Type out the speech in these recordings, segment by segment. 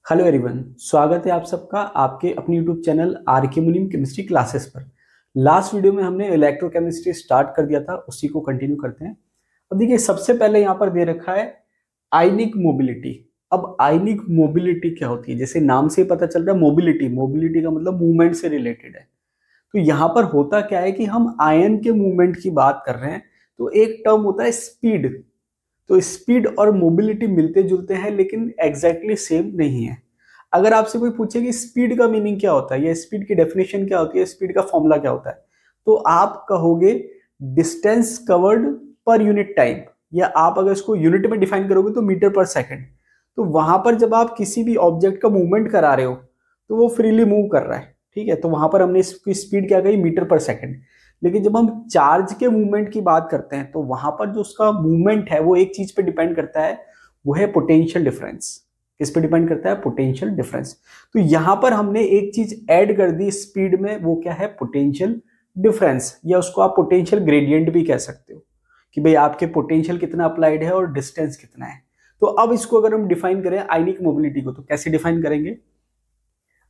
Hello everyone, स्वागत है आप सबका आपके अपने यूट्यूब चैनल आर के मुनीम केमिस्ट्री क्लासेस पर। लास्ट वीडियो में हमने इलेक्ट्रोकेमिस्ट्री स्टार्ट कर दिया था, उसी को कंटिन्यू करते हैं। अब देखिए, सबसे पहले यहाँ पर दे रखा है आयनिक मोबिलिटी। अब आयनिक मोबिलिटी क्या होती है? जैसे नाम से ही पता चल रहा है, मोबिलिटी मोबिलिटी का मतलब मूवमेंट से रिलेटेड है। तो यहाँ पर होता क्या है कि हम आयन के मूवमेंट की बात कर रहे हैं, तो एक टर्म होता है स्पीड। तो स्पीड और मोबिलिटी मिलते जुलते हैं लेकिन एग्जैक्टली सेम नहीं है। अगर आपसे कोई पूछे कि स्पीड का मीनिंग क्या होता है या स्पीड की डेफिनेशन क्या होती है, स्पीड का फॉर्मूला क्या होता है, तो आप कहोगे डिस्टेंस कवर्ड पर यूनिट टाइम, या आप अगर इसको यूनिट में डिफाइन करोगे तो मीटर पर सेकंड। तो वहां पर जब आप किसी भी ऑब्जेक्ट का मूवमेंट करा रहे हो तो वो फ्रीली मूव कर रहा है, ठीक है, तो वहां पर हमने इसकी स्पीड क्या कही, मीटर पर सेकंड। लेकिन जब हम चार्ज के मूवमेंट की बात करते हैं तो वहां पर जो उसका मूवमेंट है वो एक चीज पे डिपेंड करता है, वो है पोटेंशियल डिफरेंस। किस पे डिपेंड करता है? Potential difference. तो यहां पर हमने एक चीज ऐड कर दी स्पीड में, वो क्या है? पोटेंशियल डिफरेंस, या उसको आप पोटेंशियल ग्रेडियंट भी कह सकते हो कि भाई आपके पोटेंशियल कितना अप्लाइड है और डिस्टेंस कितना है। तो अब इसको अगर हम डिफाइन करें आयनिक मोबिलिटी को, तो कैसे डिफाइन करेंगे?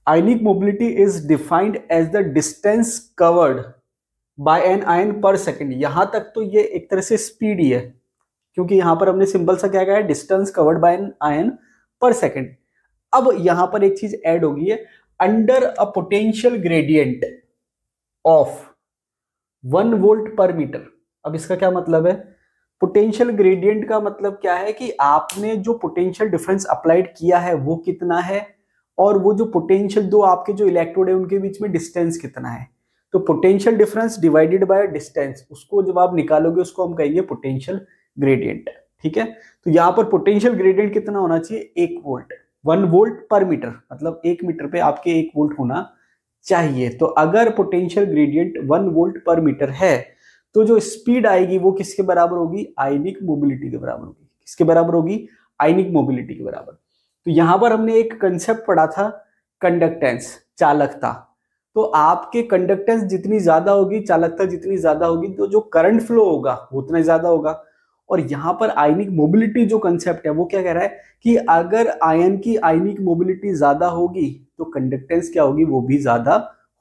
Ionic mobility is defined as the distance covered by an ion per second. यहां तक तो ये एक तरह से स्पीड ही है, क्योंकि यहां पर हमने सिंपल सा क्या कहा है, distance covered by an ion per second. अब यहां पर एक चीज ऐड होगी है, under a potential gradient of 1 volt per metre. अब इसका क्या मतलब है? पोटेंशियल ग्रेडियंट का मतलब क्या है कि आपने जो पोटेंशियल डिफरेंस अप्लाइड किया है वो कितना है, और वो जो पोटेंशियल दो आपके जो इलेक्ट्रोड है उनके बीच में डिस्टेंस कितना है। तो potential difference divided by distance, उसको जब आप निकालोगे उसको हम कहेंगे पोटेंशियल ग्रेडियंट, ठीक है। तो यहाँ पर पोटेंशियल ग्रेडियंट कितना होना चाहिए? 1 वोल्ट। 1 वोल्ट पर मीटर, मतलब 1 मीटर पे आपके 1 वोल्ट होना चाहिए। तो अगर potential gradient 1 volt per metre है तो जो स्पीड आएगी वो किसके बराबर होगी? आयनिक मोबिलिटी के बराबर होगी। किसके बराबर होगी? आयनिक मोबिलिटी के बराबर। तो यहां पर हमने एक कंसेप्ट पढ़ा था, कंडक्टेंस, चालकता। तो आपके कंडक्टेंस जितनी ज्यादा होगी, चालकता जितनी ज्यादा होगी, तो जो करंट फ्लो होगा वो उतना ज्यादा होगा। और यहां पर आयनिक मोबिलिटी जो कंसेप्ट है वो क्या कह रहा है कि अगर आयन की आयनिक मोबिलिटी ज्यादा होगी तो कंडक्टेंस क्या होगी? वो भी ज्यादा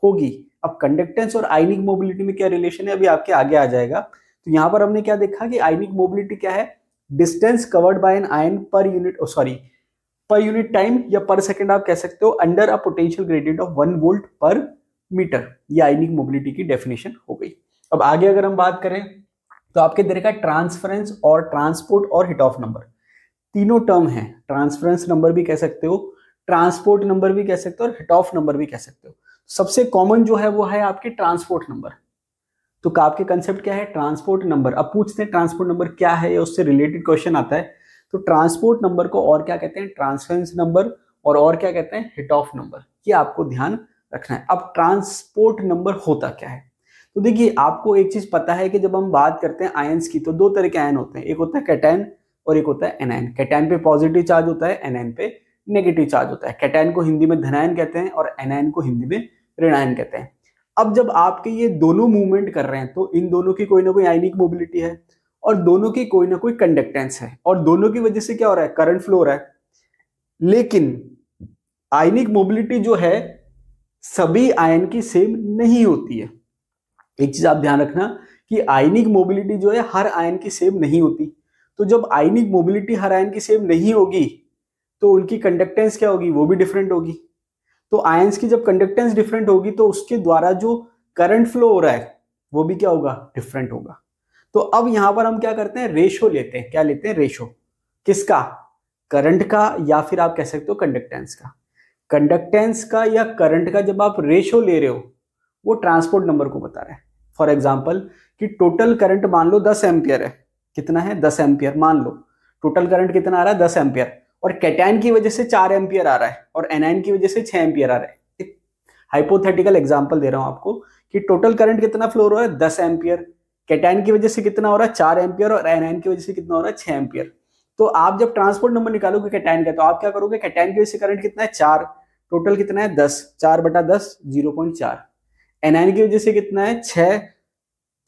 होगी। अब कंडक्टेंस और आयनिक मोबिलिटी में क्या रिलेशन है, अभी आपके आगे आ जाएगा। तो यहां पर हमने क्या देखा कि आयनिक मोबिलिटी क्या है? Distance covered by an ion per unit, sorry, per unit time या पर सेकंड आप कह सकते हो, under a potential gradient of 1 volt per metre. ये आयनिक मोबिलिटी की डेफिनेशन हो गई। अब आगे अगर हम बात करें तो आपके दे रखा है ट्रांसफरेंस और ट्रांसपोर्ट और हिट ऑफ नंबर। तीनों टर्म है, ट्रांसफरेंस नंबर भी कह सकते हो, ट्रांसपोर्ट नंबर भी कह सकते हो और हिट ऑफ नंबर भी कह सकते हो। सबसे कॉमन जो है वो है आपके ट्रांसपोर्ट नंबर। तो आपके कंसेप्ट क्या है? Transport number. अब पूछते हैं ट्रांसपोर्ट नंबर क्या है, या उससे रिलेटेड क्वेश्चन आता है। तो ट्रांसपोर्ट नंबर को और क्या कहते हैं? Transference number. और क्या कहते हैं? Hit of number. ये आपको ध्यान रखना है। अब ट्रांसपोर्ट नंबर होता क्या है? तो देखिए, आपको एक चीज पता है कि जब हम बात करते हैं आयंस की, तो दो तरह के आयन होते हैं, एक होता है कैटायन और एक होता है एनायन। कैटायन पे पॉजिटिव चार्ज होता है, एनायन पे नेगेटिव चार्ज होता है। कैटायन को हिंदी में धनायन कहते हैं और एनायन को हिंदी में ऋणायन कहते हैं। अब जब आपके ये दोनों मूवमेंट कर रहे हैं तो इन दोनों की कोई ना कोई आयनिक मोबिलिटी है और दोनों की कोई ना कोई कंडक्टेंस है, और दोनों की वजह से क्या हो रहा है? करंट फ्लो हो रहा है। लेकिन आयनिक मोबिलिटी जो है सभी आयन की सेम नहीं होती है। एक चीज आप ध्यान रखना कि आयनिक मोबिलिटी जो है हर आयन की सेम नहीं होती। तो जब आयनिक मोबिलिटी हर आयन की सेम नहीं होगी तो उनकी कंडक्टेंस क्या होगी? वो भी डिफरेंट होगी। तो आयंस की जब कंडक्टेंस डिफरेंट होगी तो उसके द्वारा जो करंट फ्लो हो रहा है वो भी क्या होगा? डिफरेंट होगा। तो अब यहां पर हम क्या करते हैं? रेशो लेते हैं। क्या लेते हैं? रेशो। किसका? करंट का, या फिर आप कह सकते हो कंडक्टेंस का। कंडक्टेंस का या करंट का जब आप रेशो ले रहे हो, वो ट्रांसपोर्ट नंबर को बता रहा है। फॉर एग्जाम्पल कि टोटल करंट मान लो 10 एम्पियर है। कितना है? 10 एम्पियर मान लो। टोटल करंट कितना आ रहा है? 10 एम्पियर। और कैटायन की वजह से 4 एम्पियर आ रहा है और एनायन की वजह से 6 एम्पियर आ रहा है। एक हाइपोथेटिकल एग्जांपल दे रहा हूं आपको कि टोटल करंट कितना फ्लो हो रहा है? 10 एम्पियर। कैटायन की वजह से कितना हो रहा है? 4 एम्पियर। और एनायन की वजह से कितना हो रहा है? 6 एम्पियर। तो आप जब ट्रांसपोर्ट नंबर निकालोगे कैटायन का, तो आप क्या करोगे? कैटायन की वजह से करंट कितना है? 4। टोटल कितना है? 10। 4/10 0.4। एनायन की वजह से कितना है? 6।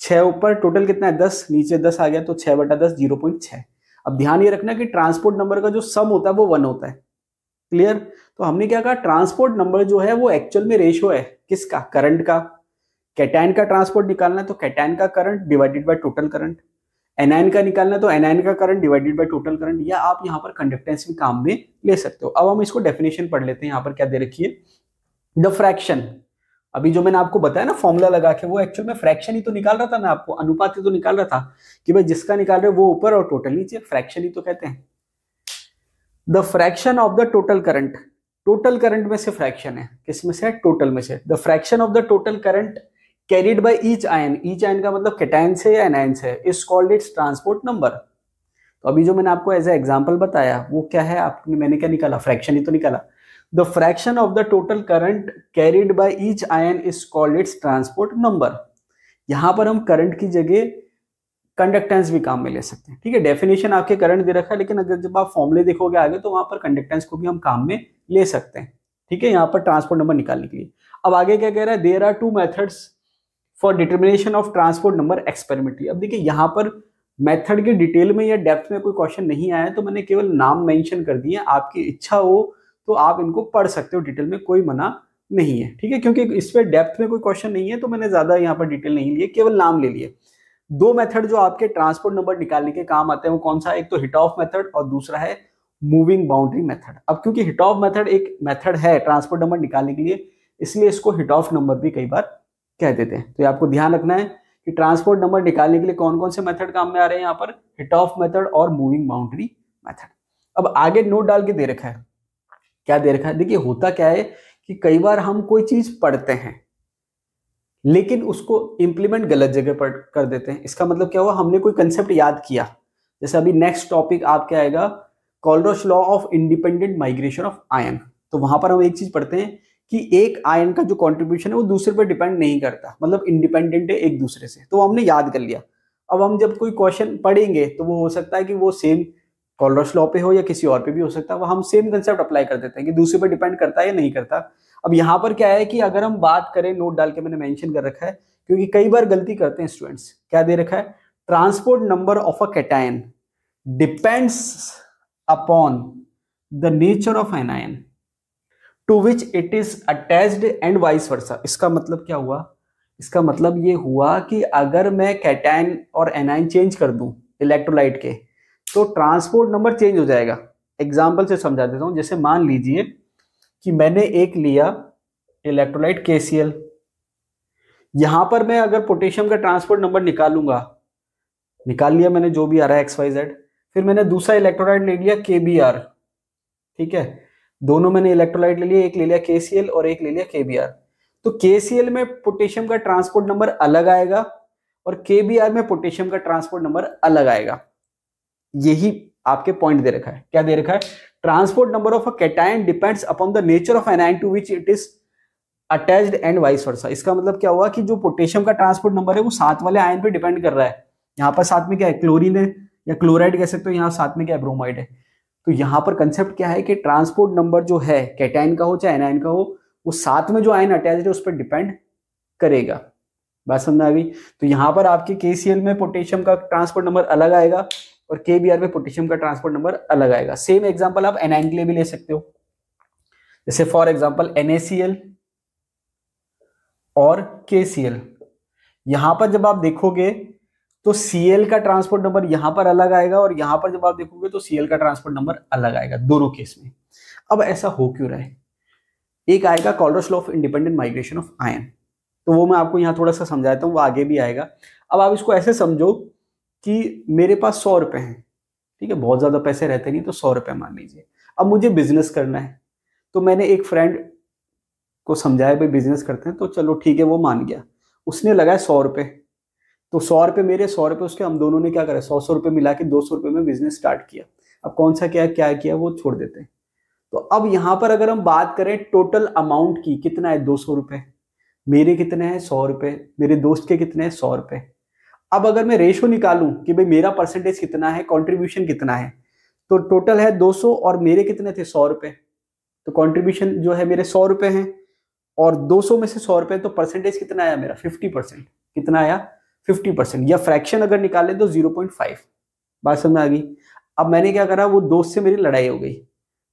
6 ऊपर, टोटल कितना है? 10। नीचे 10 आ गया तो 6/10 0.6। अब ध्यान ये रखना कि ट्रांसपोर्ट नंबर का जो सम होता है वो 1 होता है। क्लियर। तो हमने क्या कहा, ट्रांसपोर्ट नंबर जो है वो एक्चुअल में रेशियो है किसका, करंट का। कैटायन का ट्रांसपोर्ट निकालना है तो कैटायन का current divided by total current, anion का निकालना है तो एनायन का current divided by total current, या आप यहाँ पर कंडक्टेंस भी काम में ले सकते हो। अब हम इसको डेफिनेशन पढ़ लेते हैं। यहाँ पर क्या दे रखी है, द फ्रैक्शन, अभी जो मैंने आपको बताया ना फॉर्मूला लगा के, वो एक्चुअल में फ्रैक्शन ही तो निकाल रहा था मैं आपको, अनुपात ही तो निकाल रहा था कि भाई जिसका निकाल रहे वो ऊपर और टोटल नीचे, फ्रैक्शन ही तो कहते हैं। The fraction of the total current, total current में से फ्रैक्शन है, किस में से, टोटल में से। The fraction of the total current carried by each ion, each ion का मतलब कैटायन से या एनायन से, is called its transport number. तो अभी जो मैंने आपको एज ए एग्जांपल बताया वो क्या है, आपने मैंने क्या निकाला, फ्रैक्शन ही तो निकाला। The fraction of the total current carried by each ion is called its transport number. यहां पर हम करंट की जगह कंडक्टेंस भी काम में ले सकते हैं, ठीक है। डेफिनेशन आपके करंट दे रखा है, लेकिन अगर जब आप फॉर्मूले देखोगे आगे तो वहां पर कंडक्टेंस को भी हम काम में ले सकते हैं, ठीक है, यहाँ पर ट्रांसपोर्ट नंबर निकालने के लिए। अब आगे क्या कह रहा है, there are two methods for determination of transport number experimentally. अब देखिए यहाँ पर मेथड के डिटेल में या डेप्थ में कोई क्वेश्चन नहीं आया, तो मैंने केवल नाम मेंशन कर दिए, आपकी इच्छा हो तो आप इनको पढ़ सकते हो डिटेल में, कोई मना नहीं है, ठीक है। क्योंकि इस पे डेप्थ में कोई क्वेश्चन नहीं है तो मैंने ज्यादा यहाँ पर डिटेल नहीं लिए, केवल नाम ले लिए। दो मेथड जो आपके ट्रांसपोर्ट नंबर निकालने के काम आते हैं वो कौन सा, एक तो हिट ऑफ मेथड और दूसरा है मूविंग बाउंड्री मेथड। अब क्योंकि हिट ऑफ मेथड एक मेथड है ट्रांसपोर्ट नंबर निकालने के लिए, इसलिए इसको हिट ऑफ नंबर भी कई बार कह देते हैं। तो ये आपको ध्यान रखना है कि ट्रांसपोर्ट नंबर निकालने के लिए कौन कौन से मेथड काम में आ रहे हैं, यहाँ पर हिट ऑफ मेथड और मूविंग बाउंड्री मेथड। अब आगे नोट डाल के दे रखा है, क्या दे रखा है, देखिए होता क्या है कि कई बार हम कोई चीज पढ़ते हैं लेकिन उसको इंप्लीमेंट गलत जगह पर कर देते हैं। इसका मतलब क्या हुआ, हमने कोई कंसेप्ट याद किया, जैसे अभी नेक्स्ट टॉपिक आपका आएगा कोल्डर्स law of independent migration of ion. तो वहां पर हम एक चीज पढ़ते हैं कि एक आयन का जो कंट्रीब्यूशन है वो दूसरे पर डिपेंड नहीं करता, मतलब इंडिपेंडेंट है एक दूसरे से, तो हमने याद कर लिया। अब हम जब कोई क्वेश्चन पढ़ेंगे तो वो हो सकता है कि वो सेम कोल्डर्स लॉ पे हो या किसी और पे भी हो सकता है, वो हम सेम कंसेप्ट अप्लाई कर देते हैं कि दूसरे पर डिपेंड करता है या नहीं करता। अब यहाँ पर क्या है कि अगर हम बात करें, नोट डाल के मैंने मेंशन कर रखा है क्योंकि कई बार गलती करते हैं स्टूडेंट्स, क्या दे रखा है, transport number of a cation depends upon the nature of an ion to which it is attached and vice versa. इसका मतलब क्या हुआ, इसका मतलब ये हुआ कि अगर मैं कैटायन और एनायन चेंज कर दूं इलेक्ट्रोलाइट के, तो ट्रांसपोर्ट नंबर चेंज हो जाएगा। एग्जाम्पल से समझा देता हूं, जैसे मान लीजिए कि मैंने एक लिया इलेक्ट्रोलाइट KCl, यहां पर मैं अगर पोटेशियम का ट्रांसपोर्ट नंबर निकालूंगा, निकाल लिया मैंने जो भी आ रहा है XYZ, फिर मैंने दूसरा इलेक्ट्रोलाइट ले लिया KBr, ठीक है, दोनों मैंने इलेक्ट्रोलाइट ले लिया, एक ले लिया KCl और एक ले लिया KBr। तो KCl में पोटेशियम का ट्रांसपोर्ट नंबर अलग आएगा और KBr में पोटेशियम का ट्रांसपोर्ट नंबर अलग आएगा। यही आपके पॉइंट दे रखा है, क्या दे रखा है, transport number of a cation depends upon the nature of an ion to which it is attached and vice versa. इसका मतलब क्या हुआ कि जो पोटेशियम का ट्रांसपोर्ट नंबर है वो साथ वाले आयन पे डिपेंड कर रहा है। यहाँ पर साथ में क्या है, क्लोरीन है या क्लोराइड कह सकते हो, यहाँ साथ में क्या है, ब्रोमाइड है। तो यहाँ पर कंसेप्ट क्या है कि ट्रांसपोर्ट नंबर जो है कैटायन का हो चाहे एनायन का हो, वो साथ में जो आयन अटैच्ड है उस पर डिपेंड करेगा। बात समझ में आ गई। तो यहाँ पर आपके KCl में पोटेशियम का ट्रांसपोर्ट नंबर अलग आएगा और KBr में पोटेशियम का ट्रांसपोर्ट नंबर अलग आएगा। सेम एग्जांपल आप एनायन के लिए भी ले सकते हो, जैसे फॉर एग्जांपल NaCl और KCl। यहां पर जब आप देखोगे तो Cl का ट्रांसपोर्ट नंबर यहां पर अलग आएगा और यहां पर जब आप देखोगे तो Cl का ट्रांसपोर्ट नंबर अलग आएगा दोनों केस में। अब ऐसा हो क्यों रहा है, एक आएगा कोल्डर्स law of independent migration of ion, तो वो मैं आपको यहां थोड़ा सा समझाता हूं, वो आगे भी आएगा। अब आप इसको ऐसे समझो कि मेरे पास 100 रुपए हैं, ठीक है, बहुत ज्यादा पैसे रहते नहीं, तो 100 रुपए मान लीजिए। अब मुझे बिजनेस करना है, तो मैंने एक फ्रेंड को समझाया भाई बिजनेस करते हैं, तो चलो ठीक है, वो मान गया, उसने लगाया 100 रुपए, तो 100 रुपए मेरे, 100 रुपए उसके, हम दोनों ने क्या करा, 100 रुपए मिला के 200 रुपए में बिजनेस स्टार्ट किया। अब कौन सा क्या किया वो छोड़ देते हैं। तो अब यहां पर अगर हम बात करें टोटल अमाउंट की, कितना है 200 रुपए, मेरे कितने हैं 100 रुपए, मेरे दोस्त के कितने हैं 100 रुपए। अब अगर मैं रेशो निकालूं कि भाई मेरा परसेंटेज कितना है, कंट्रीब्यूशन कितना है, तो टोटल है 200 और मेरे कितने थे 100 रुपए, तो कंट्रीब्यूशन जो है मेरे 100 रुपए हैं और 200 में से 100 रुपए, तो परसेंटेज कितना आया मेरा 50%। कितना आया 50%, या फ्रैक्शन अगर निकाले तो 0.5। बात समझ में आ गई। अब मैंने क्या करा, वो दोस्त से मेरी लड़ाई हो गई,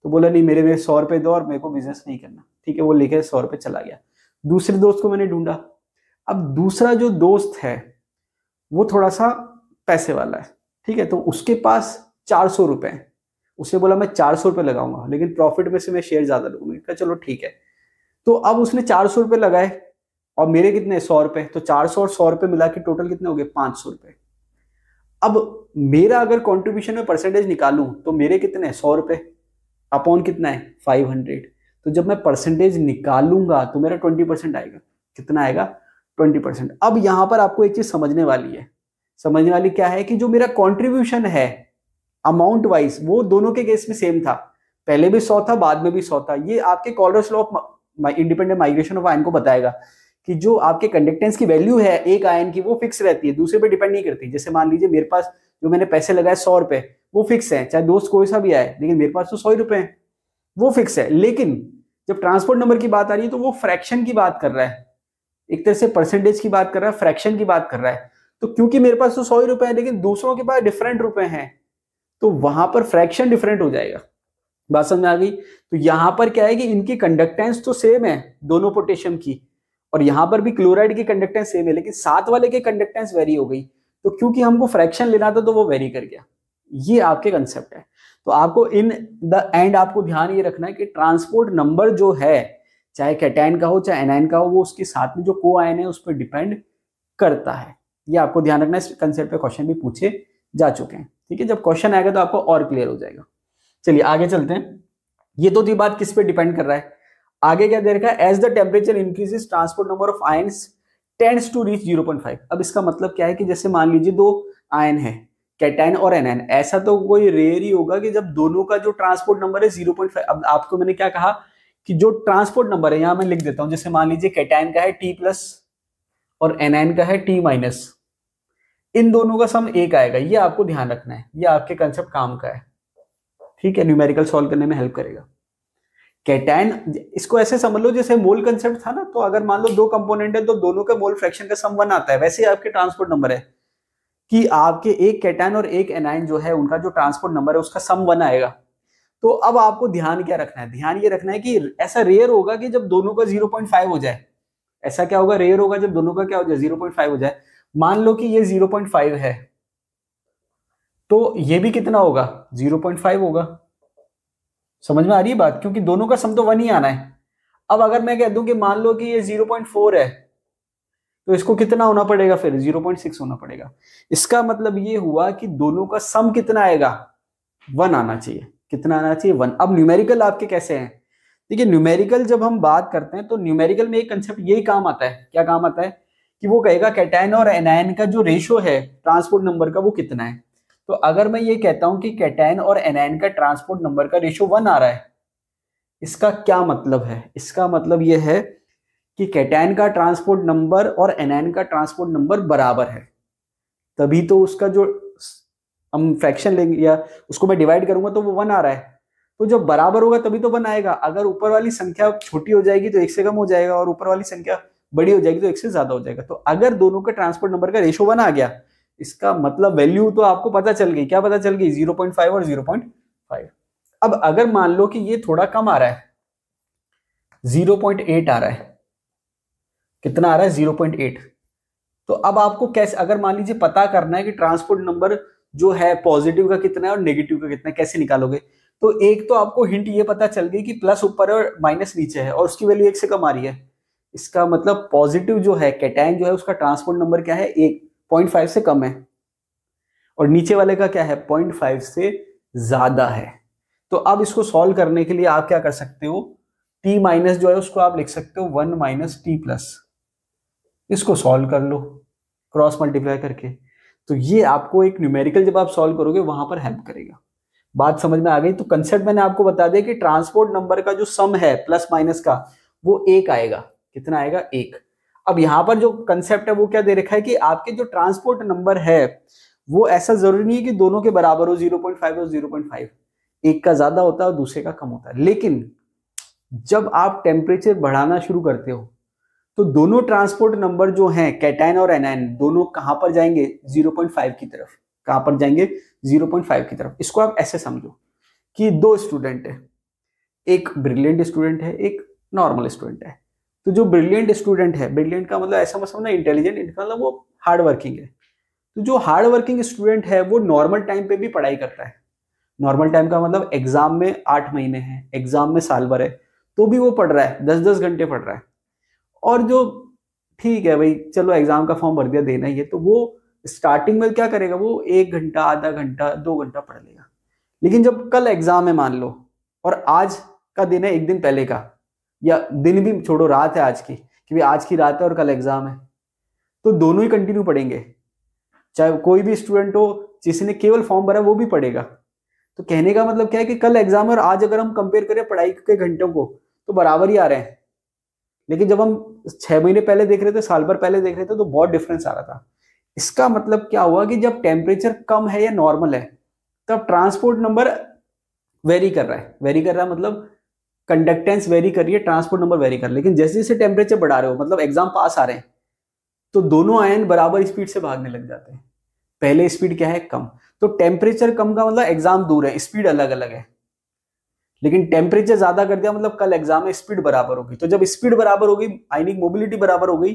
तो बोला नहीं मेरे 100 रुपए दो और मेरे को बिजनेस नहीं करना। ठीक है, वो लेके 100 रुपए चला गया। दूसरे दोस्त को मैंने ढूंढा। अब दूसरा जो दोस्त है वो थोड़ा सा पैसे वाला है। ठीक है, तो उसके पास 400 रुपए है। उसने बोला मैं 400 रुपए लगाऊंगा, लेकिन प्रॉफिट में से मैं शेयर ज्यादा लूंगा। मैंने कहा चलो ठीक है। तो अब उसने 400 रुपए लगाए और मेरे कितने 100 रुपए, तो 400 और 100 रुपए मिला के टोटल कितने हो गए 500 रुपए। अब मेरा अगर कॉन्ट्रीब्यूशन में परसेंटेज निकालूं तो मेरे कितने 100 रुपए अपॉन कितना है 500। तो जब मैं परसेंटेज निकालूंगा तो मेरा 20% आएगा। कितना आएगा 20%। अब यहां पर आपको एक चीज समझने वाली है। समझने वाली क्या है कि जो मेरा कॉन्ट्रीब्यूशन है अमाउंट वाइज वो दोनों के केस में सेम था। पहले भी 100 था, बाद में भी 100 था। ये आपके Kohlrausch's law of independent migration of ion को बताएगा कि जो आपके कंडक्टेंस की वैल्यू है एक आयन की वो फिक्स रहती है, दूसरे पे डिपेंड नहीं करती। जैसे मान लीजिए मेरे पास जो मैंने पैसे लगाए 100 रुपए वो फिक्स है, चाहे दोस्त कोई सा भी आए, लेकिन मेरे पास तो 100 रुपए है, वो फिक्स है। लेकिन जब ट्रांसपोर्ट नंबर की बात आ रही है तो वो फ्रैक्शन की बात कर रहा है, एक तरह से परसेंटेज की बात कर रहा है, फ्रैक्शन की बात कर रहा है। तो क्योंकि मेरे पास तो 100 रुपए है लेकिन दूसरों के पास डिफरेंट रुपए हैं, तो वहां पर फ्रैक्शन डिफरेंट हो जाएगा। बात समझ में आ गई? तो यहां पर क्या है कि इनकी कंडक्टेंस तो सेम है दोनों पोटेशियम की, और यहां पर भी क्लोराइड की कंडक्टेंस सेम है, लेकिन साथ वाले की कंडक्टेंस वेरी हो गई। तो क्योंकि हमको फ्रैक्शन लेना था तो वो वेरी कर गया। ये आपके कंसेप्ट है। तो आपको इन द एंड आपको ध्यान ये रखना है कि ट्रांसपोर्ट नंबर जो है चाहे कैटायन का हो चाहे एनायन का हो, वो उसके साथ में जो को आयन है उस पर डिपेंड करता है। ये आपको ध्यान रखना है। इस कंसेप्ट पे क्वेश्चन भी पूछे जा चुके हैं। ठीक है, जब क्वेश्चन आएगा तो आपको और क्लियर हो जाएगा। चलिए आगे चलते हैं। ये तो थी बात किस पे डिपेंड कर रहा है। आगे क्या दे रखा है, as the temperature increases transport number of ions tends to reach 0.5। अब इसका मतलब क्या है कि जैसे मान लीजिए दो आयन है कैटायन और एनायन, ऐसा तो कोई रेयर ही होगा कि जब दोनों का जो ट्रांसपोर्ट नंबर है 0.5। अब आपको मैंने क्या कहा कि जो ट्रांसपोर्ट नंबर है, यहां मैं लिख देता हूं, जैसे मान लीजिए कैटायन का है T+ और एनायन का है T-, इन दोनों का सम 1 आएगा। ये आपको ध्यान रखना है, ये आपके कंसेप्ट काम का है। ठीक है, न्यूमेरिकल सॉल्व करने में हेल्प करेगा। कैटायन इसको ऐसे समझ लो जैसे मोल कंसेप्ट था ना, तो अगर मान लो दो कंपोनेंट है तो दोनों का मोल फ्रैक्शन का सम 1 आता है। वैसे ही आपके ट्रांसपोर्ट नंबर है कि आपके एक कैटायन और एक एनायन जो है उनका जो ट्रांसपोर्ट नंबर है उसका सम 1 आएगा। तो अब आपको ध्यान क्या रखना है, ध्यान ये रखना है कि ऐसा रेयर होगा कि जब दोनों का 0.5 हो जाए। ऐसा क्या होगा, रेयर होगा जब दोनों का क्या हो जाए 0.5 हो जाए। मान लो कि ये 0.5 है तो ये भी कितना होगा 0.5 होगा। समझ में आ रही है बात, क्योंकि दोनों का सम तो 1 ही आना है। अब अगर मैं कह दूं कि मान लो कि ये 0.4 है तो इसको कितना होना पड़ेगा, फिर 0.6 होना पड़ेगा। इसका मतलब ये हुआ कि दोनों का सम कितना आएगा 1 आना चाहिए। कितना आना चाहिए 1। अब न्यूमेरिकल आपके कैसे हैं, देखिए न्यूमेरिकल जब हम बात करते हैं तो न्यूमेरिकल में एक कंसेप्ट यही काम आता है। क्या काम आता है कि वो कहेगा कैटायन और एनायन का जो रेशो है ट्रांसपोर्ट नंबर का वो कितना है। तो अगर मैं ये कहता हूं कि कैटायन और एनायन का ट्रांसपोर्ट नंबर का रेशो 1 आ रहा है, इसका क्या मतलब है, इसका मतलब ये है कि कैटायन का ट्रांसपोर्ट नंबर और एनायन का ट्रांसपोर्ट नंबर बराबर है, तभी तो उसका जो हम फ्रैक्शन लेंगे या उसको मैं डिवाइड करूंगा तो वो 1 आ रहा है। तो जब बराबर होगा तभी तो 1 आएगा। अगर ऊपर वाली संख्या छोटी हो जाएगी तो 1 से कम हो जाएगा और ऊपर वाली संख्या बड़ी हो जाएगी तो 1 से ज्यादा हो जाएगा। तो अगर दोनों का ट्रांसपोर्ट नंबर का रेशो 1 आ गया, इसका मतलब वैल्यू तो आपको पता चल गई। क्या पता चल गई 0.5 और 0.5। अब अगर मान लो कि ये थोड़ा कम आ रहा है 0.8 आ रहा है, कितना आ रहा है 0.8। तो अब आपको कैसे, अगर मान लीजिए पता करना है कि ट्रांसपोर्ट नंबर जो है पॉजिटिव का कितना है और नेगेटिव का कितना है, कैसे निकालोगे। तो एक तो आपको हिंट ये पता चल गई कि प्लस ऊपर है और माइनस नीचे है और उसकी वैल्यू 1 से कम आ रही है। इसका मतलब पॉजिटिव जो है कैटायन जो है उसका ट्रांसपोर्ट नंबर क्या है 1.5 से कम है और नीचे वाले का क्या है 0.5 से ज्यादा है। तो अब इसको सॉल्व करने के लिए आप क्या कर सकते हो, T- जो है उसको आप लिख सकते हो 1 - T+। इसको सॉल्व कर लो क्रॉस मल्टीप्लाई करके। तो ये आपको एक न्यूमेरिकल जब आप सॉल्व करोगे वहां पर हेल्प करेगा। बात समझ में आ गई? तो कंसेप्ट मैंने आपको बता दिया कि ट्रांसपोर्ट नंबर का जो सम है प्लस माइनस का वो 1 आएगा। कितना आएगा 1। अब यहां पर जो कंसेप्ट है वो क्या दे रखा है कि आपके जो ट्रांसपोर्ट नंबर है वो ऐसा जरूरी नहीं है कि दोनों के बराबर हो 0.5 और 0.5, एक का ज्यादा होता है और दूसरे का कम होता है। लेकिन जब आप टेम्परेचर बढ़ाना शुरू करते हो तो दोनों ट्रांसपोर्ट नंबर जो हैं कैटायन और एनायन दोनों कहां पर जाएंगे 0.5 की तरफ। कहां पर जाएंगे 0.5 की तरफ। इसको आप ऐसे समझो कि दो स्टूडेंट है, एक ब्रिलियंट स्टूडेंट है, एक नॉर्मल स्टूडेंट है। तो जो ब्रिलियंट स्टूडेंट है, ब्रिलियंट का मतलब ऐसा मत समझना इंटेलिजेंट, इनका मतलब वो हार्ड वर्किंग है। तो जो हार्ड वर्किंग स्टूडेंट है वो नॉर्मल टाइम पे भी पढ़ाई करता है। नॉर्मल टाइम का मतलब एग्जाम में 8 महीने हैं, एग्जाम में साल भर है, तो भी वो पढ़ रहा है, 10-10 घंटे पढ़ रहा है। और जो ठीक है भाई, चलो एग्जाम का फॉर्म भर दिया, देना ही है, तो वो स्टार्टिंग में क्या करेगा, वो 1 घंटा, आधा घंटा, 2 घंटा पढ़ लेगा। लेकिन जब कल एग्जाम है मान लो, और आज का दिन है, एक दिन पहले का, या दिन भी छोड़ो, रात है आज की, कि भाई आज की रात है और कल एग्जाम है, तो दोनों ही कंटिन्यू पढ़ेंगे। चाहे कोई भी स्टूडेंट हो, जिसने केवल फॉर्म भरा वो भी पढ़ेगा। तो कहने का मतलब क्या है कि कल एग्जाम है और आज अगर हम कंपेयर करें पढ़ाई के घंटों को, तो बराबर ही आ रहे हैं। लेकिन जब हम 6 महीने पहले देख रहे थे, साल भर पहले देख रहे थे, तो बहुत डिफरेंस आ रहा था। इसका मतलब क्या हुआ कि जब टेम्परेचर कम है या नॉर्मल है, तब ट्रांसपोर्ट नंबर वेरी कर रहा है। वेरी कर रहा है मतलब कंडक्टेंस वेरी कर रही है, ट्रांसपोर्ट नंबर वेरी कर रहा है। लेकिन जैसे जैसे टेम्परेचर बढ़ा रहे हो, मतलब एग्जाम पास आ रहे हैं, तो दोनों आयन बराबर स्पीड से भागने लग जाते हैं। पहले स्पीड क्या है, कम। तो टेम्परेचर कम का मतलब एग्जाम दूर है, स्पीड अलग अलग है। लेकिन टेम्परेचर ज्यादा कर दिया मतलब कल एग्जाम में स्पीड बराबर होगी। तो जब स्पीड बराबर हो गई, आयनिक मोबिलिटी बराबर हो गई,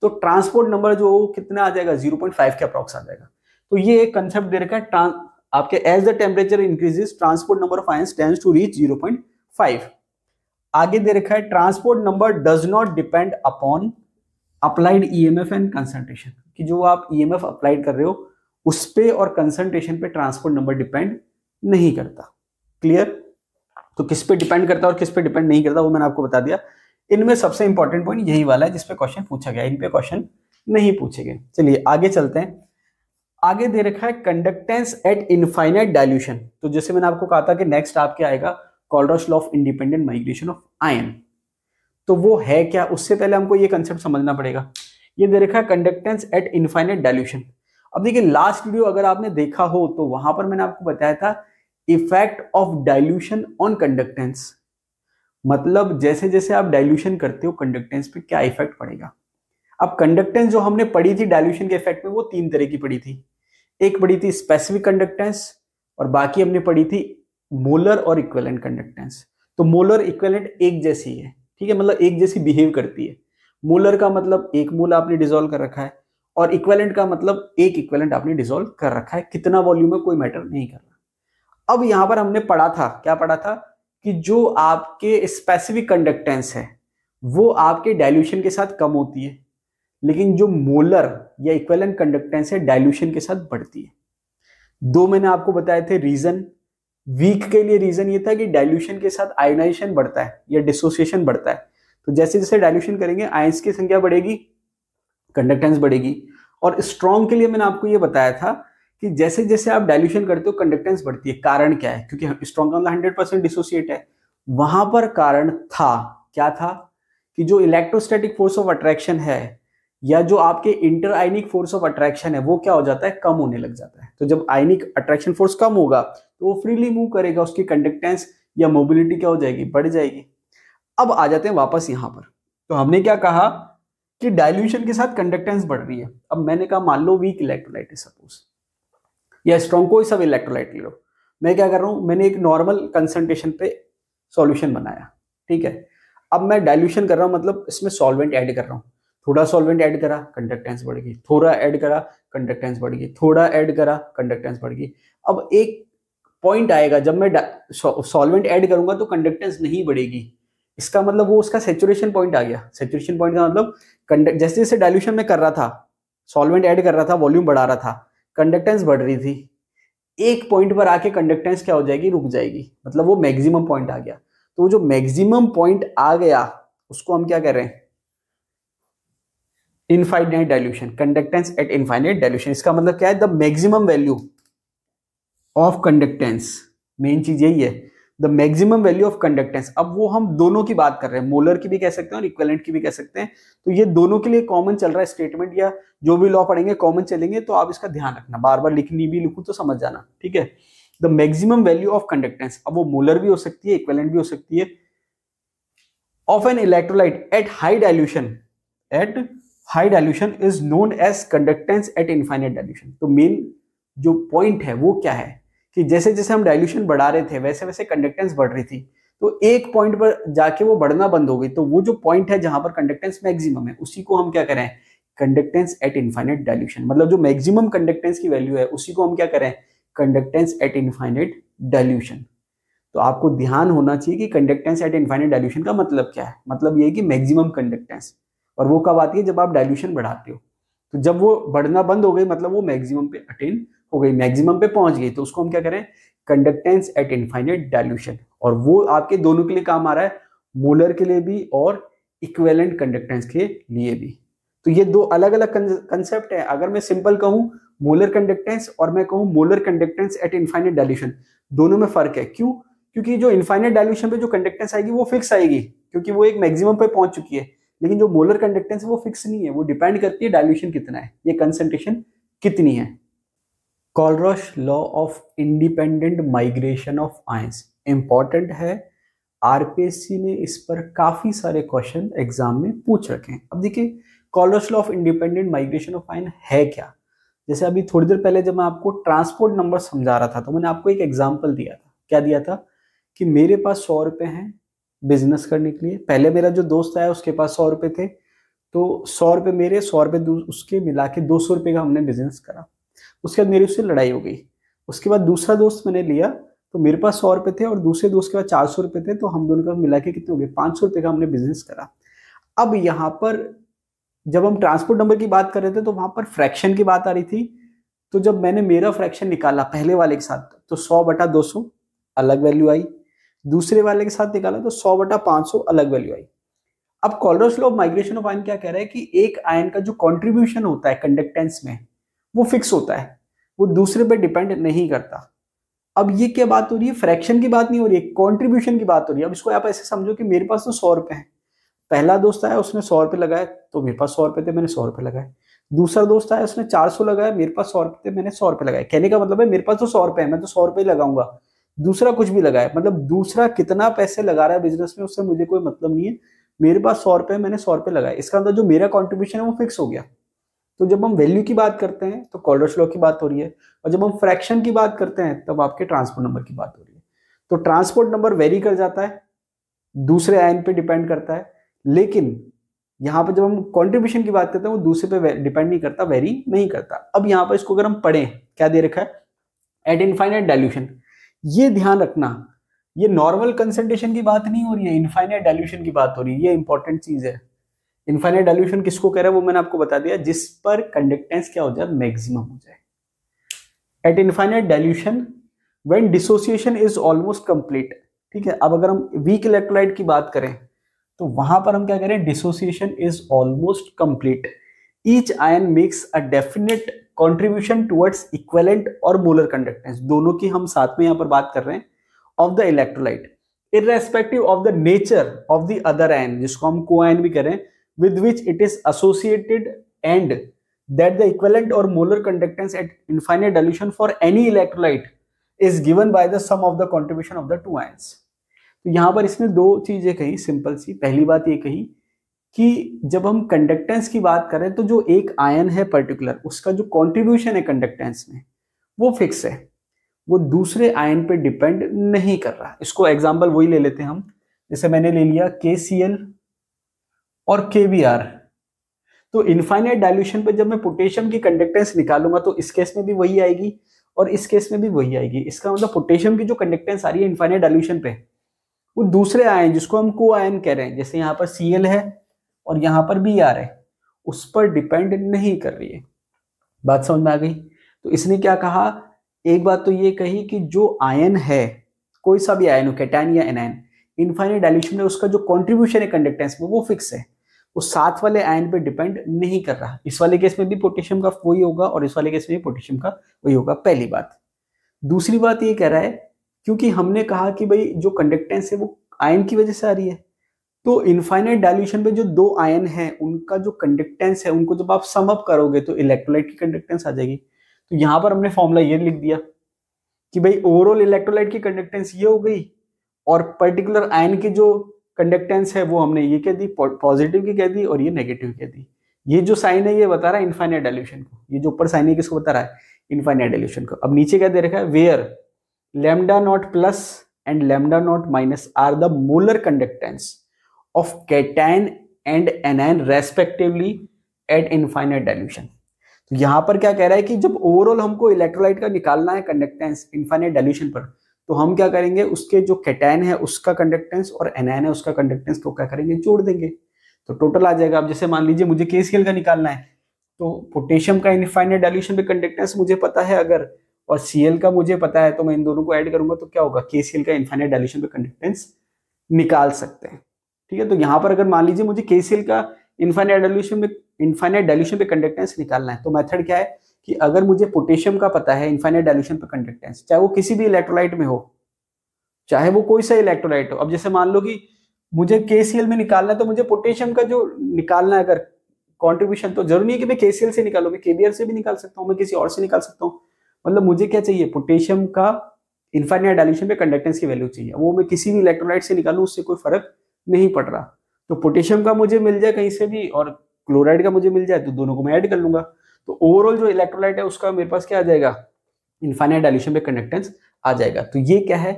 तो ट्रांसपोर्ट नंबर जो कितना आ जाएगा, 0.5 के अप्रॉक्स आ जाएगा। तो ये एक कंसेप्ट दे रखा है, आपके as the temperature increases transport number of ions tends to reach 0.5। आगे दे रखा है transport number does not depend upon applied EMF and concentration, कि जो आप ईएमएफ अप्लाइड कर रहे हो उस पे और कंसंट्रेशन पे ट्रांसपोर्ट नंबर डिपेंड नहीं करता। क्लियर? तो किस पे डिपेंड करता है और किस पे डिपेंड नहीं करता वो मैंने आपको बता दिया। इनमें सबसे इंपॉर्टेंट पॉइंट यही वाला है जिसपे क्वेश्चन पूछा गया, इन पे क्वेश्चन नहीं पूछे गए। चलिए आगे चलते हैं। आगे दे रखा है कंडक्टेंस एट इनफाइनाइट डाइल्यूशन। तो जैसे मैंने आपको कहा था कि नेक्स्ट आपके आएगा कोल्डर्स law of independent migration of ion. तो वो है क्या, उससे पहले हमको ये कंसेप्ट समझना पड़ेगा। ये दे रखा है कंडक्टेंस एट इनफाइनाइट डाइल्यूशन। अब देखिए लास्ट वीडियो अगर आपने देखा हो तो वहां पर मैंने आपको बताया था effect of dilution on conductance, मतलब जैसे जैसे आप डाइल्यूशन करते हो कंडक्टेंस पे क्या इफेक्ट पड़ेगा। अब कंडक्टेंस जो हमने पढ़ी थी डाइल्यूशन के इफेक्ट में, वो 3 तरह की पढ़ी थी। एक पढ़ी थी स्पेसिफिक कंडक्टेंस, और बाकी हमने पढ़ी थी मोलर और इक्विवेलेंट कंडक्टेंस। तो मोलर इक्विवेलेंट एक जैसी है, ठीक है, मतलब एक जैसी बिहेव करती है। मोलर का मतलब 1 मोल आपने डिसॉल्व कर रखा है, और इक्विवेलेंट का मतलब 1 इक्विवेलेंट आपने डिसॉल्व कर रखा है। कितना वॉल्यूम है कोई मैटर नहीं कर रहा। अब यहां पर हमने पढ़ा था, क्या पढ़ा था, कि जो आपके स्पेसिफिक कंडक्टेंस है वो आपके डाइल्यूशन के साथ कम होती है, लेकिन जो मोलर या इक्विवेलेंट कंडक्टेंस है डाइल्यूशन के साथ बढ़ती है। 2 मैंने आपको बताए थे रीजन। वीक के लिए रीजन ये था कि डाइल्यूशन के साथ आयोनाइजेशन बढ़ता है या डिसोसिएशन बढ़ता है। तो जैसे जैसे डाइल्यूशन करेंगे आयंस की संख्या बढ़ेगी, कंडक्टेंस बढ़ेगी। और स्ट्रॉन्ग के लिए मैंने आपको ये बताया था कि जैसे जैसे आप डाइल्यूशन करते हो कंडक्टेंस बढ़ती है। कारण क्या है, क्योंकि स्ट्रॉन्ग का 100% डिसोसिएट है। वहां पर कारण था, क्या था, कि जो इलेक्ट्रोस्टैटिक फोर्स ऑफ अट्रैक्शन है या जो आपके inter ionic force of attraction है वो क्या हो जाता है, कम होने लग जाता है। तो जब आयनिक अट्रैक्शन फोर्स कम होगा तो वो फ्रीली मूव करेगा, उसकी कंडक्टेंस या मोबिलिटी क्या हो जाएगी, बढ़ जाएगी। अब आ जाते हैं वापस यहां पर। तो हमने क्या कहा कि डाइल्यूशन के साथ कंडक्टेंस बढ़ रही है। अब मैंने कहा मान लो वीक इलेक्ट्रोलाइट है सपोज, या स्ट्रॉन्ग, कोई सब इलेक्ट्रोलाइट ले लो। मैं क्या कर रहा हूं, मैंने एक नॉर्मल कंसंट्रेशन पे सॉल्यूशन बनाया, ठीक है। अब मैं डाइल्यूशन कर रहा हूं, मतलब इसमें सॉल्वेंट ऐड कर रहा हूं। थोड़ा सॉल्वेंट ऐड करा, कंडक्टेंस बढ़ गई, थोड़ा ऐड करा, कंडक्टेंस बढ़ गई, थोड़ा ऐड करा, कंडक्टेंस बढ़ गई। अब एक पॉइंट आएगा जब मैं सॉल्वेंट ऐड करूंगा तो कंडक्टेंस नहीं बढ़ेगी। इसका मतलब वो उसका सेचुरेशन पॉइंट आ गया। सेचुरेशन पॉइंट का मतलब जैसे जैसे डाइल्यूशन में कर रहा था, सॉल्वेंट ऐड कर रहा था, वॉल्यूम बढ़ा रहा था, कंडक्टेंस बढ़ रही थी। एक पॉइंट पर आके कंडक्टेंस क्या हो जाएगी, रुक जाएगी, मतलब वो मैक्सिमम पॉइंट आ गया। तो वो जो मैक्सिमम पॉइंट आ गया उसको हम क्या कह रहे हैं, infinite dilution, conductance at infinite dilution. इसका मतलब क्या है, the maximum value of conductance. Main चीज यही है, the maximum value of conductance. अब वो हम दोनों की बात कर रहे हैं, मोलर की भी कह सकते हैं और इक्विवेलेंट की भी कह सकते हैं। तो ये दोनों के लिए कॉमन चल रहा है स्टेटमेंट, या जो भी लॉ पढ़ेंगे कॉमन चलेंगे। तो आप इसका ध्यान रखना, बार बार लिखनी भी लिखूं तो समझ जाना, ठीक है। The maximum value of conductance, अब वो मोलर भी हो सकती है, इक्विवेलेंट भी हो सकती है, of an electrolyte at high dilution. At high dilution is known as conductance at infinite dilution. तो मेन जो पॉइंट है वो क्या है कि जैसे जैसे हम डाइल्यूशन बढ़ा रहे थे वैसे वैसे कंडक्टेंस बढ़ रही थी। तो एक पॉइंट पर जाके वो बढ़ना बंद हो गई, तो वो जो पॉइंट है जहां पर कंडक्टेंस मैक्सिमम है उसी को हम क्या करें, कंडक्टेंस एट इनफाइनाइट डाइल्यूशन। मतलब जो मैक्सिमम कंडक्टेंस की वैल्यू है उसी को हम क्या करें, कंडक्टेंस एट इनफाइनाइट डाइल्यूशन। तो आपको ध्यान होना चाहिए कि कंडक्टेंस एट इनफाइनाइट डाइल्यूशन का मतलब क्या है। मतलब ये है कि मैक्सिमम कंडक्टेंस, और वो कब आती है, जब आप डाइल्यूशन बढ़ाते हो। तो जब वो बढ़ना बंद हो गई मतलब वो मैक्सिमम पे अटेन हो गई, मैक्सिमम पे पहुंच गई, तो उसको हम क्या करें, कंडक्टेंस एट इनफाइनाइट डाइल्यूशन। और वो आपके दोनों के लिए काम आ रहा है, मोलर के लिए भी और इक्विवेलेंट कंडक्टेंस के लिए भी। तो ये दो अलग अलग कंसेप्ट है। अगर मैं सिंपल कहूं मोलर कंडक्टेंस और मैं कहूं molar conductance at infinite dilution, दोनों में फर्क है। क्यों? क्योंकि जो इनफाइनाइट डाइल्यूशन पे जो कंडक्टेंस आएगी वो फिक्स आएगी, क्योंकि वो एक मैक्सिमम पे पहुंच चुकी है। लेकिन जो मोलर कंडक्टेंस है वो फिक्स नहीं है, वो डिपेंड करती है डाइल्यूशन कितना है, ये कंसंट्रेशन कितनी है। Kohlrausch law of independent migration of ions important है। आरपीएससी ने इस पर काफी सारे क्वेश्चन एग्जाम में पूछ रखे हैं। अब देखिए Kohlrausch law of independent migration of ion है क्या। जैसे अभी थोड़ी देर पहले जब मैं आपको ट्रांसपोर्ट नंबर समझा रहा था तो मैंने आपको एक एग्जांपल दिया था। क्या दिया था कि मेरे पास 100 रुपए हैं बिजनेस करने के लिए। पहले मेरा जो दोस्त आया उसके पास 100 रुपए थे, तो 100 रुपए मेरे, 100 रुपए उसके, मिला के 200 रुपए का हमने बिजनेस करा। उसके बाद मेरी उससे लड़ाई हो गई। उसके बाद दूसरा दोस्त मैंने लिया, तो मेरे पास 100 रुपए थे और दूसरे दोस्त के पास 400 रुपए थे, तो हम दोनों का मिला के कितने हो गए, 500 रुपए का हमने बिजनेस करा। अब यहाँ पर जब हम ट्रांसपोर्ट नंबर की बात कर रहे थे तो वहां पर फ्रैक्शन की बात आ रही थी। तो जब मैंने मेरा फ्रैक्शन निकाला पहले वाले के साथ, तो 100/200 अलग वैल्यू आई। दूसरे वाले के साथ निकाला तो 100/500 अलग वैल्यू आई। अब Kohlrausch law of migration of ion क्या कह रहा है कि एक आयन का जो कॉन्ट्रीब्यूशन होता है कंडक्टेंस में वो फिक्स होता है, वो दूसरे पे डिपेंड नहीं करता। अब ये क्या बात हो रही है, फ्रैक्शन की बात नहीं हो रही है, कॉन्ट्रीब्यूशन की बात हो रही है। अब इसको आप ऐसे समझो कि मेरे पास तो 100 रुपए हैं, पहला दोस्त आया उसने 100 रुपए लगाए तो मेरे पास 100 रुपए थे, मैंने 100 रुपए लगाए। दूसरा दोस्त आया उसने 400 लगाया, मेरे पास 100 रुपए थे, मैंने 100 रुपए लगाए। कहने का मतलब है मेरे पास तो 100 रुपए है, मैं तो 100 रुपए लगाऊंगा, दूसरा कुछ भी लगाए। मतलब दूसरा कितना पैसे लगा रहा है बिजनेस में उससे मुझे कोई मतलब नहीं है, मेरे पास 100 रुपए, मैंने 100 रुपए लगाए। इसका मतलब जो मेरा कॉन्ट्रीब्यूशन है वो फिक्स हो गया। तो जब हम वैल्यू की बात करते हैं तो कोलरॉश लॉ की बात हो रही है, और जब हम फ्रैक्शन की बात करते हैं तब आपके ट्रांसपोर्ट नंबर की बात हो रही है। तो ट्रांसपोर्ट नंबर वेरी कर जाता है, दूसरे आयन पे डिपेंड करता है, लेकिन यहाँ पर जब हम कंट्रीब्यूशन की बात करते हैं वो दूसरे पे डिपेंड नहीं करता, वेरी नहीं करता। अब यहाँ पर इसको अगर हम पढ़ें, क्या दे रखा है, एट इनफाइनाइट डाइल्यूशन। ये ध्यान रखना, ये नॉर्मल कंसंट्रेशन की बात नहीं हो रही है, इनफाइनाइट डाइल्यूशन की बात हो रही है। ये इंपॉर्टेंट चीज है। इनफाइनाइट डाइल्यूशन किसको कह रहा है वो मैंने आपको बता दिया, जिस पर कंडक्टेंस क्या हो जाए, मैक्सिमम हो जाए। Eight infinite dilution when dissociation is almost complete. ठीक है, अब अगर हम वीक इलेक्ट्रोलाइट की बात करें तो वहां पर हम क्या करें, dissociation is almost complete. Each ion makes a definite contribution towards equivalent और मोलर कंडक्टेंस, दोनों की हम साथ में यहां पर बात कर रहे हैं, of the electrolyte irrespective of the nature of the other ion, जिसको हम को आयन भी करें, with which it is associated, and that the equivalent or molar conductance at infinite dilution for any electrolyte is given by the sum of the contribution of the two ions। तो यहां पर इसने दो चीजें कही simple सी। पहली बात ये कही कि जब हम कंडक्टेंस की बात करें तो जो एक आयन है पर्टिकुलर, उसका जो कॉन्ट्रीब्यूशन है कंडक्टेंस में वो फिक्स है, वो दूसरे आयन पे डिपेंड नहीं कर रहा। इसको एग्जांपल वही ले लेते हैं हम, जैसे मैंने ले लिया KCl और KBr। तो इनफाइनाइट डाइल्यूशन पे जब मैं पोटेशियम की कंडक्टेंस निकालूंगा तो इस केस में भी वही आएगी और इस केस में भी वही आएगी। इसका मतलब पोटेशियम की जो कंडक्टेंस आ रही है इनफाइनाइट डाइल्यूशन पे, वो दूसरे आयन जिसको हम को आयन कह रहे हैं, जैसे यहाँ पर Cl है और यहाँ पर Br है, उस पर डिपेंड नहीं कर रही है। बात समझ में आ गई। तो इसने क्या कहा, एक बात तो ये कही कि जो आयन है, कोई सा भी आयन हो, कैटायन या एनायन, इनफाइनाइट डाइल्यूशन में उसका जो कंट्रीब्यूशन है कंडक्टेंस में वो फिक्स है, वो साथ वाले आयन पे डिपेंड नहीं कर रहा। इस वाले केस में भी पोटेशियम का वही होगा और इस वाले केस में भी पोटेशियम का वही होगा, पहली बात। दूसरी बात ये कह रहा है क्योंकि हमने कहा कि भाई जो कंडक्टेंस है वो आयन की वजह से आ रही है, तो इनफाइनाइट डाइल्यूशन में जो दो आयन है उनका जो कंडक्टेंस है उनको जब आप सम अप करोगे तो इलेक्ट्रोलाइट की कंडक्टेंस आ जाएगी। तो यहां पर हमने फॉर्मूला ये लिख दिया कि भाई ओवरऑल इलेक्ट्रोलाइट की कंडक्टेंस ये हो गई और पर्टिकुलर आयन की जो कंडक्टेंस है वो हमने ये कह दी, पॉजिटिव की कह दी और ये नेगेटिव कह दी। ये जो साइन है ये बता रहा है इनफाइनाइट डाइल्यूशन को, ये जो ऊपर साइन है किसको बता रहा है, इनफाइनाइट डाइल्यूशन को। अब नीचे क्या दे रखा है, where lambda not plus and lambda naught minus are the molar conductance of cation and anion respectively at infinite dilution। तो यहां पर क्या कह रहा है कि जब ओवरऑल हमको इलेक्ट्रोलाइट का निकालना है कंडक्टेंस इनफाइनाइट डाइल्यूशन पर, तो हम क्या करेंगे, उसके जो कैटायन है उसका कंडक्टेंस और एनायन है उसका कंडक्टेंस को क्या करेंगे, जोड़ देंगे, तो टोटल आ जाएगा। अब जैसे मान लीजिए मुझे KCl का निकालना है, तो पोटेशियम का इनफाइनाइट डाइल्यूशन पे कंडक्टेंस मुझे पता है अगर, और Cl का मुझे पता है, तो मैं इन दोनों को ऐड करूंगा तो क्या होगा, KCl का इनफाइनाइट डाइल्यूशन पे कंडक्टेंस निकाल सकते हैं। ठीक है, तो यहाँ पर अगर मान लीजिए मुझे KCl का इनफाइनाइट डाइल्यूशन पे कंडक्टेंस निकालना है, तो मेथड क्या है कि अगर मुझे पोटेशियम का पता है इनफाइनाइट डाइल्यूशन पे कंडक्टेंस, चाहे वो किसी भी इलेक्ट्रोलाइट में हो, चाहे वो कोई सा इलेक्ट्रोलाइट हो। अब जैसे मान लो कि मुझे KCl में निकालना है, तो मुझे पोटेशियम का जो निकालना है अगर कॉन्ट्रीब्यूशन, तो जरूरी नहीं है कि मैं KCl से निकालूं, मैं KBr से भी निकाल सकता हूं, मैं किसी और से निकाल सकता हूं। मतलब मुझे क्या चाहिए, पोटेशियम का इनफाइनाइट डाइल्यूशन पे कंडक्टेंस की वैल्यू चाहिए, वो मैं किसी भी इलेक्ट्रोलाइट से निकालूं उससे कोई फर्क नहीं पड़ रहा। तो पोटेशियम का मुझे मिल जाए कहीं से भी और क्लोराइड का मुझे मिल जाए, तो दोनों को मैं ऐड कर लूंगा, तो ओवरऑल जो इलेक्ट्रोलाइट है उसका मेरे पास क्या आ जाएगा, इनफाइनाइट डाइल्यूशन पे कंडक्टेंस आ जाएगा। तो ये क्या है,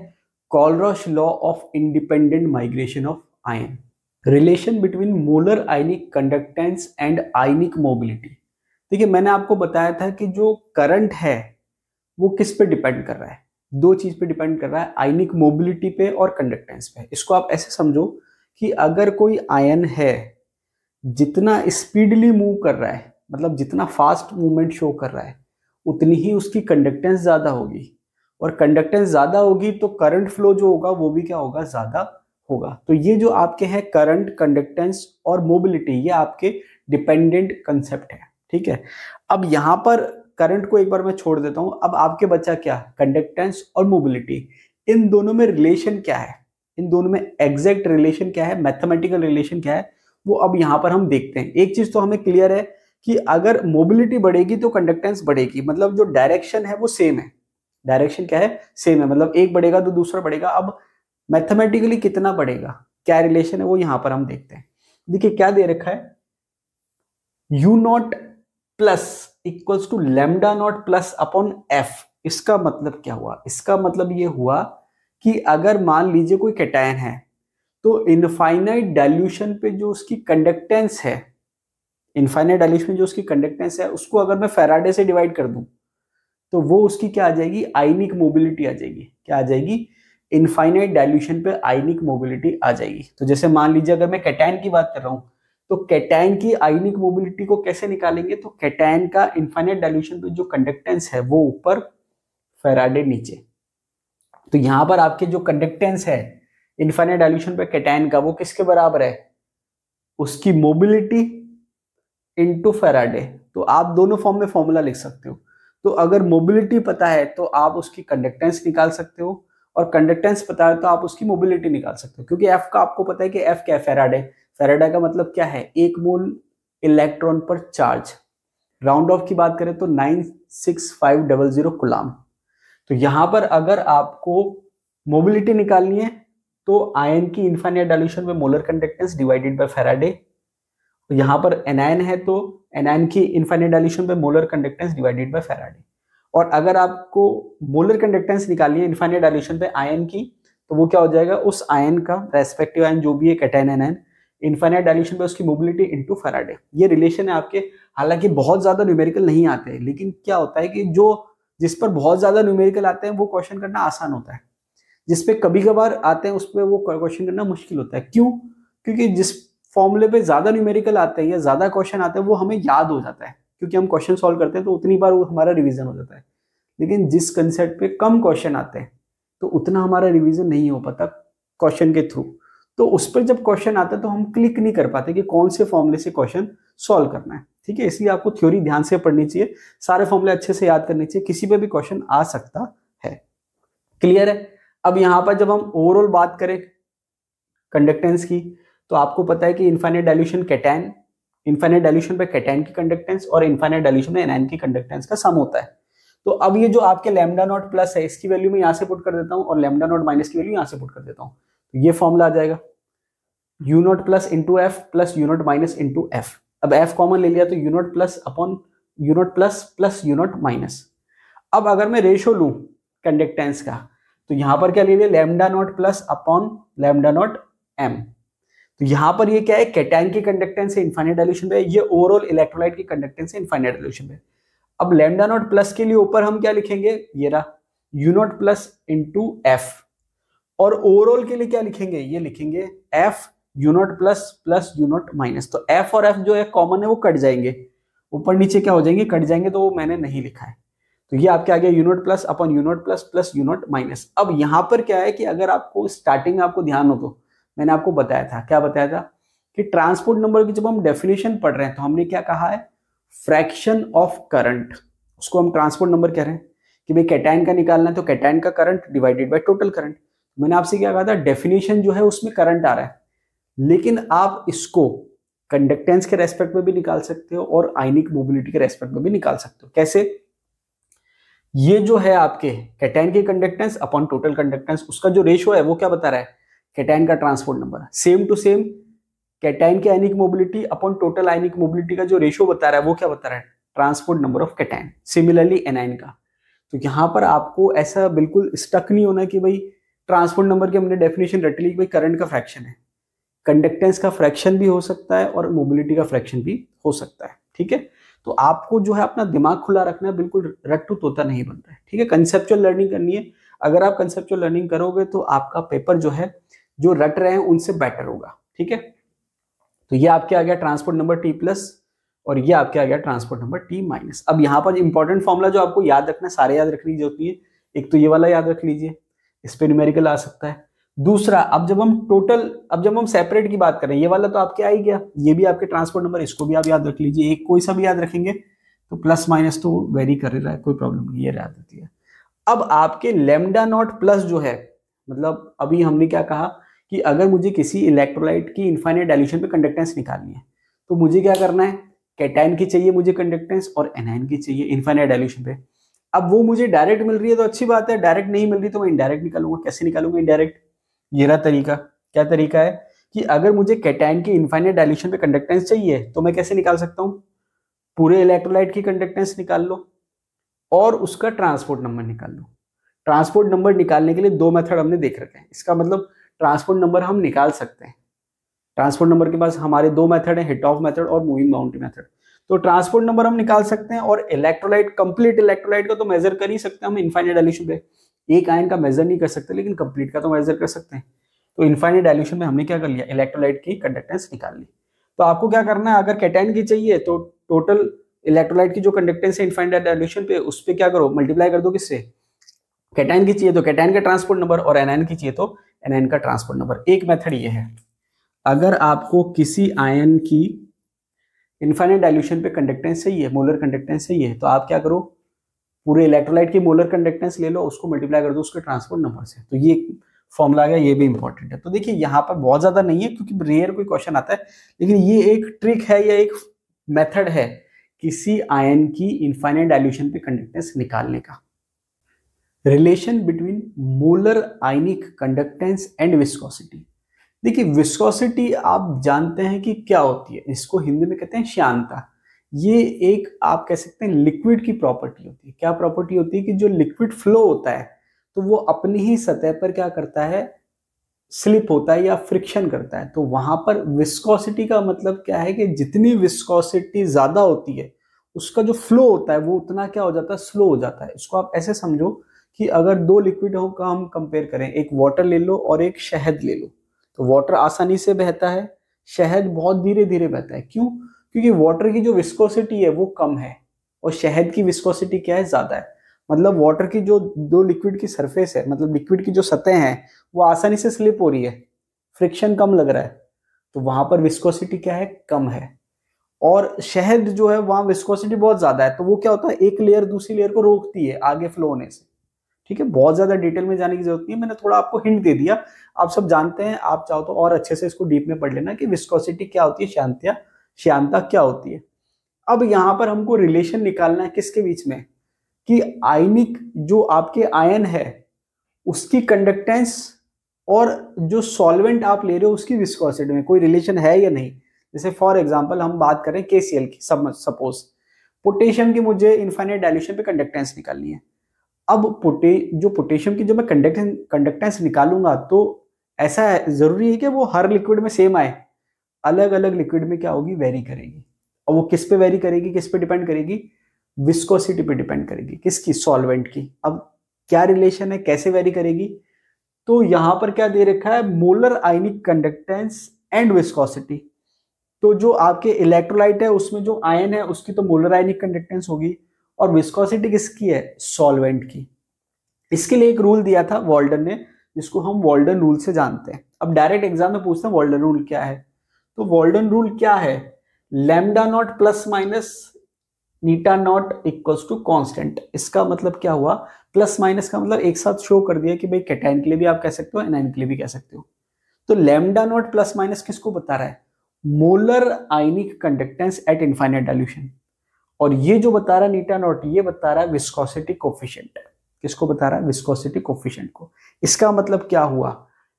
Kohlrausch law of independent migration of ion, relation between molar ionic conductance and ionic mobility. देखिए मैंने आपको बताया था कि जो करंट है वो किस पे डिपेंड कर रहा है, दो चीज पे डिपेंड कर रहा है, आयनिक मोबिलिटी पे और कंडक्टेंस पे। इसको आप ऐसे समझो कि अगर कोई आयन है जितना स्पीडली मूव कर रहा है, मतलब जितना फास्ट मूवमेंट शो कर रहा है, उतनी ही उसकी कंडक्टेंस ज्यादा होगी, और कंडक्टेंस ज्यादा होगी तो करंट फ्लो जो होगा वो भी क्या होगा, ज्यादा होगा। तो ये जो आपके हैं करंट, कंडक्टेंस और मोबिलिटी, ये आपके डिपेंडेंट कंसेप्ट है। ठीक है, अब यहां पर करंट को एक बार मैं छोड़ देता हूं, अब आपके बचा क्या, कंडक्टेंस और मोबिलिटी। इन दोनों में रिलेशन क्या है, इन दोनों में एग्जैक्ट रिलेशन क्या है, मैथमेटिकल रिलेशन क्या है, वो अब यहां पर हम देखते हैं। एक चीज तो हमें क्लियर है कि अगर मोबिलिटी बढ़ेगी तो कंडक्टेंस बढ़ेगी, मतलब जो डायरेक्शन है वो सेम है, डायरेक्शन क्या है, सेम है, मतलब एक बढ़ेगा तो दूसरा बढ़ेगा। अब मैथमेटिकली कितना बढ़ेगा, क्या रिलेशन है, वो यहां पर हम देखते हैं। देखिए क्या दे रखा है, U naught plus equals to lambda not plus upon F। इसका मतलब क्या हुआ, इसका मतलब ये हुआ कि अगर मान लीजिए कोई कैटायन है, तो इनफाइनाइट डाइल्यूशन पे जो उसकी कंडक्टेंस है, इनफाइनाइट डाइल्यूशन में जो उसकी कंडक्टेंस है, उसको अगर मैं फैराडे से डिवाइड कर दूं, तो वो उसकी क्या आ जाएगी, आयनिक मोबिलिटी आ जाएगी। क्या आ जाएगी, इनफाइनाइट डाइल्यूशन पे आयनिक मोबिलिटी आ जाएगी। तो जैसे मान लीजिए अगर मैं कैटायन की बात कर रहा हूं, तो कैटायन की आयनिक मोबिलिटी को कैसे निकालेंगे, तो कैटायन का इनफाइनाइट डाइल्यूशन पे जो कंडक्टेंस है वो ऊपर, फैराडे नीचे। तो यहां पर आपके जो कंडक्टेंस है इनफाइनाइट डाइल्यूशन पे कैटायन का, वो किसके बराबर है, उसकी मोबिलिटी इनटू फैराडे। तो आप दोनों फॉर्म में फॉर्मूला लिख सकते हो। तो अगर मोबिलिटी पता है तो आप उसकी कंडक्टेंस निकाल सकते हो, और कंडक्टेंस पता है तो आप उसकी मोबिलिटी निकाल सकते हो, क्योंकि F का आपको पता है कि F क्या है, फैराडे। फैराडे का मतलब क्या है, एक मोल इलेक्ट्रॉन पर चार्ज। राउंड ऑफ की बात करें तो 96500 कूलम। तो यहां पर अगर आपको मोबिलिटी निकालनी है तो आयन की इनफाइनाइट डाइल्यूशन में molar conductance divided by Faraday, यहां पर एनायन है तो एनायन की इनफाइनाइट डाइल्यूशन पे molar conductance divided by Faraday. और अगर आपको मोलर कंडक्टेंस निकालनी है इनफाइनाइट डाइल्यूशन पे आयन की, तो वो क्या हो जाएगा, उस आयन का रेस्पेक्टिव आयन जो भी है, कैटायन एनायन, इनफाइनाइट डाइल्यूशन पे उसकी मोबिलिटी इनटू फैराडे। ये रिलेशन है आपके। हालांकि बहुत ज्यादा न्यूमेरिकल नहीं आते हैं, लेकिन क्या होता है कि जो जिस पर बहुत ज्यादा न्यूमेरिकल आते हैं वो क्वेश्चन करना आसान होता है, जिसपे कभी कभार आते हैं उस पर वो क्वेश्चन करना मुश्किल होता है। क्यों, क्योंकि जिस फॉर्मूले पे ज्यादा न्यूमेरिकल आते हैं या ज्यादा क्वेश्चन आते हैं वो हमें याद हो जाता है, क्योंकि हम क्वेश्चन सॉल्व करते हैं तो उतनी बार वो हमारा रिवीजन हो जाता है। लेकिन जिस कंसेप्ट पे कम क्वेश्चन आते हैं तो उतना हमारा रिवीजन नहीं हो पाता क्वेश्चन के थ्रू, तो उस पर जब क्वेश्चन आता है तो हम क्लिक नहीं कर पाते कि कौन से फॉर्मूले से क्वेश्चन सॉल्व करना है। ठीक है, इसलिए आपको थ्योरी ध्यान से पढ़नी चाहिए, सारे फॉर्मूले अच्छे से याद करने चाहिए, किसी पे भी क्वेश्चन आ सकता है। क्लियर है। अब यहां पर जब हम ओवरऑल बात करें कंडक्टेंस की, तो आपको पता है कि infinite dilution cation, infinite dilution पे कैटायन की कंडक्टेंस और इनफाइनाइट डाइल्यूशन में एनायन की कंडक्टेंस का सम होता है। तो अब ये जो आपके लैम्डा नॉट प्लस है, इसकी वैल्यू मैं यहां से पुट कर देता हूं, और लैम्डा नॉट माइनस की वैल्यू यहां से पुट कर देता हूं, तो ये फॉर्मूला आ जाएगा you not plus into F plus you not minus into F. अब एफ कॉमन ले लिया तो you not plus upon you not plus plus you not minus. अब अगर मैं रेशो लूं कंडक्टेंस का, तो यहाँ पर क्या ले लिया, lambda not plus upon lambda naught M. तो यहाँ पर ये क्या है, कैटायन की कंडक्टेंस है इनफाइनाइट डाइल्यूशन पे, ये ओवरऑल इलेक्ट्रोलाइट की कंडक्टेंस है इनफाइनाइट डाइल्यूशन पे। अब लैम्डा नॉट प्लस के लिए ऊपर हम क्या लिखेंगे, ये रहा you not plus into F, और ओवरऑल के लिए क्या लिखेंगे, ये लिखेंगे F you not plus plus you not minus. तो एफ और एफ जो है कॉमन है वो कट जाएंगे, ऊपर नीचे क्या हो जाएंगे, कट जाएंगे, तो वो मैंने नहीं लिखा है। तो ये आपके आ गया you not plus upon you not plus plus you not minus. अब यहाँ पर क्या है कि अगर आपको स्टार्टिंग में आपको ध्यान हो तो मैंने आपको बताया था, क्या बताया था कि ट्रांसपोर्ट नंबर की जब हम डेफिनेशन पढ़ रहे हैं तो हमने क्या कहा है, फ्रैक्शन ऑफ करंट, उसको हम ट्रांसपोर्ट नंबर कह रहे हैं कि भाई कैटायन का निकालना है तो कैटायन का current divided by total current. मैंने आपसे क्या कहा था, डेफिनेशन जो है उसमें करंट आ रहा है, लेकिन आप इसको कंडक्टेंस के रेस्पेक्ट में भी निकाल सकते हो और आयनिक मोबिलिटी के रेस्पेक्ट में भी निकाल सकते हो। कैसे, ये जो है आपके कैटायन की कंडक्टेंस अपॉन टोटल कंडक्टेंस, उसका जो रेशियो है वो क्या बता रहा है, कैटायन का transport number. Same to same cation की ionic mobility upon total ionic mobility का जो रेशियो बता रहा है वो क्या बता रहा है, transport number of cation. Similarly anion का। तो यहां पर आपको ऐसा बिल्कुल स्टक नहीं होना कि भाई ट्रांसपोर्ट नंबर की हमने डेफिनेशन रट ली कि भाई करंट का फ्रैक्शन है, कंडक्टेंस का फ्रैक्शन भी हो सकता है और मोबिलिटी का फ्रैक्शन भी हो सकता है। ठीक है, तो आपको जो है अपना दिमाग खुला रखना है, बिल्कुल रट्टू तोता नहीं बनता है। ठीक है, कंसेप्चुअल लर्निंग करनी है। अगर आप कंसेप्चुअल लर्निंग करोगे तो आपका पेपर जो है, जो रट रहे हैं उनसे बेटर होगा। ठीक है, तो ये आपके आ गया ट्रांसपोर्ट नंबर टी प्लस और ये आपके आ गया ट्रांसपोर्ट नंबर टी माइनस। अब यहाँ पर इंपॉर्टेंट फॉर्मूला जो आपको याद रखना है, सारे याद रखने की जरूरत नहीं है। एक तो ये वाला याद रख लीजिए, इस पे न्यूमेरिकल आ सकता है। दूसरा, अब जब हम सेपरेट की बात करें, ये वाला तो आपके आ ही गया, ये भी आपके ट्रांसपोर्ट नंबर, इसको भी आप याद रख लीजिए। एक कोई सा भी याद रखेंगे तो प्लस माइनस तो वेरी कर रहा है, कोई प्रॉब्लम नहीं, ये याद रहती है। अब आपके लैम्डा नॉट प्लस जो है, मतलब अभी हमने क्या कहा कि अगर मुझे किसी इलेक्ट्रोलाइट की इनफाइनाइट डाइल्यूशन पे कंडक्टेंस निकालनी है तो मुझे क्या करना है, कैटायन की चाहिए मुझे कंडक्टेंस और एनायन की चाहिए इनफाइनाइट डाइल्यूशन पे। अब वो मुझे डायरेक्ट मिल रही है तो अच्छी बात है, डायरेक्ट नहीं मिल रही तो मैं इनडायरेक्ट निकालूंगा। कैसे निकालूंगा इनडायरेक्ट, ये रहा तरीका। क्या तरीका है कि अगर मुझे कैटायन की इनफाइनाइट डाइल्यूशन पे कंडक्टेंस चाहिए तो मैं कैसे निकाल सकता हूँ, पूरे इलेक्ट्रोलाइट की कंडक्टेंस निकाल लो और उसका ट्रांसपोर्ट नंबर निकाल लो। ट्रांसपोर्ट नंबर निकालने के लिए दो मेथड हमने देख रखे हैं, इसका मतलब ट्रांसपोर्ट नंबर हम निकाल सकते हैं। ट्रांसपोर्ट नंबर के पास हमारे दो मेथड है, हिट ऑफ मेथड और मूविंग बाउंड्री मेथड। तो ट्रांसपोर्ट नंबर हम निकाल सकते हैं और इलेक्ट्रोलाइट, कंप्लीट इलेक्ट्रोलाइट का तो मेजर कर ही सकते हैं हम इनफाइनाइट डाइल्यूशन पे। एक आयन का मेजर नहीं कर सकते लेकिन कंप्लीट का तो मेजर कर सकते हैं। तो इनफाइनाइट डाइल्यूशन में हमने क्या कर लिया, इलेक्ट्रोलाइट की कंडक्टेंस निकाल ली। तो आपको क्या करना है, अगर कैटायन की चाहिए तो टोटल इलेक्ट्रोलाइट की जो कंडक्टेंस है इनफाइनाइट डाइल्यूशन पे, उस पर क्या करो, मल्टीप्लाई कर दो किससे, कैटायन की चाहिए तो कैटायन का ट्रांसपोर्ट नंबर और एनायन की चाहिए तो एनायन का ट्रांसपोर्ट नंबर। एक मेथड ये है, अगर आपको किसी आयन की इनफाइनाइट डाइल्यूशन पे कंडक्टेंस चाहिए, मोलर कंडक्टेंस चाहिए, तो आप क्या करो, पूरे इलेक्ट्रोलाइट की मोलर कंडक्टेंस ले लो, उसको मल्टीप्लाई कर दो उसके ट्रांसपोर्ट नंबर से। तो ये फॉर्मूला आ गया, ये भी इंपॉर्टेंट है। तो देखिए यहाँ पर बहुत ज्यादा नहीं है क्योंकि रेयर कोई क्वेश्चन आता है, लेकिन ये एक ट्रिक है या एक मेथड है किसी आयन की इनफाइनाइट डाइल्यूशन पे कंडक्टेंस निकालने का। Relation between molar ionic conductance and viscosity. देखिए विस्कोसिटी आप जानते हैं कि क्या होती है, इसको हिंदी में कहते हैं श्यानता। ये एक आप कह सकते हैं लिक्विड की प्रॉपर्टी होती है। क्या प्रॉपर्टी होती है कि जो लिक्विड फ्लो होता है तो वो अपनी ही सतह पर क्या करता है, स्लिप होता है या फ्रिक्शन करता है। तो वहां पर विस्कोसिटी का मतलब क्या है कि जितनी विस्कोसिटी ज्यादा होती है उसका जो फ्लो होता है वो उतना क्या हो जाता है, स्लो हो जाता है। इसको आप ऐसे समझो कि अगर दो लिक्विडों का हम कंपेयर करें, एक वाटर ले लो और एक शहद ले लो, तो वाटर आसानी से बहता है, शहद बहुत धीरे धीरे बहता है। क्यों? क्योंकि वाटर की जो विस्कोसिटी है वो कम है और शहद की विस्कोसिटी क्या है, ज्यादा है। मतलब वाटर की जो दो लिक्विड की सरफेस है, मतलब लिक्विड की जो सतह है वो आसानी से स्लिप हो रही है, फ्रिक्शन कम लग रहा है, तो वहां पर विस्कोसिटी क्या है, कम है। और शहद जो है वहां विस्कोसिटी बहुत ज्यादा है, तो वो क्या होता है, एक लेयर दूसरी लेयर को रोकती है आगे फ्लो होने से। ठीक है, बहुत ज्यादा डिटेल में जाने की जरूरत नहीं है, मैंने थोड़ा आपको हिंट दे दिया, आप सब जानते हैं। आप चाहो तो और अच्छे से इसको डीप में पढ़ लेना कि विस्कोसिटी क्या होती है, श्यानता क्या होती है। अब यहाँ पर हमको रिलेशन निकालना है किसके बीच में, कि आयनिक जो आपके आयन है उसकी कंडक्टेंस और जो सॉल्वेंट आप ले रहे हो उसकी विस्कोसिटी में कोई रिलेशन है या नहीं। जैसे फॉर एग्जांपल हम बात करें KCl की, सपोज पोटेशियम की मुझे इनफाइनाइट डाइल्यूशन पे कंडक्टेंस निकालनी है। अब जो पोटेशियम की जब मैं कंडक्टेंस निकालूंगा तो ऐसा जरूरी है कि वो हर लिक्विड में सेम आए, अलग अलग लिक्विड में क्या होगी, वेरी करेगी। और वो किस पे वेरी करेगी, किस पे डिपेंड करेगी, विस्कोसिटी पे डिपेंड करेगी, किसकी, सॉल्वेंट की। अब क्या रिलेशन है, कैसे वेरी करेगी, तो यहां पर क्या दे रखा है, molar ionic conductance and viscosity. तो जो आपके इलेक्ट्रोलाइट है उसमें जो आयन है उसकी तो मोलर आयनिक कंडक्टेंस होगी, और विस्कोसिटी किसकी है, सॉल्वेंट की। इसके लिए एक रूल दिया था वॉल्डन ने, जिसको हम वॉल्डन रूल से जानते हैं। अब डायरेक्ट एग्जाम में पूछते हैं वॉल्डन रूल क्या है, तो वॉल्डन रूल क्या है, lambda not plus minus eta naught equals to constant. इसका मतलब क्या हुआ, प्लस माइनस का मतलब एक साथ शो कर दिया कि भाई कैटायन के लिए भी आप कह सकते हो, एनायन के लिए भी कह सकते हो। तो लैम्डा नॉट प्लस माइनस किसको बता रहा है, molar ionic conductance at infinite dilution. और ये जो बता रहा है नीटा नॉट, ये बता रहा है विस्कोसिटी कोफिशिएंट। किसको बता रहा है, विस्कोसिटी कोफिशिएंट को। इसका मतलब क्या हुआ,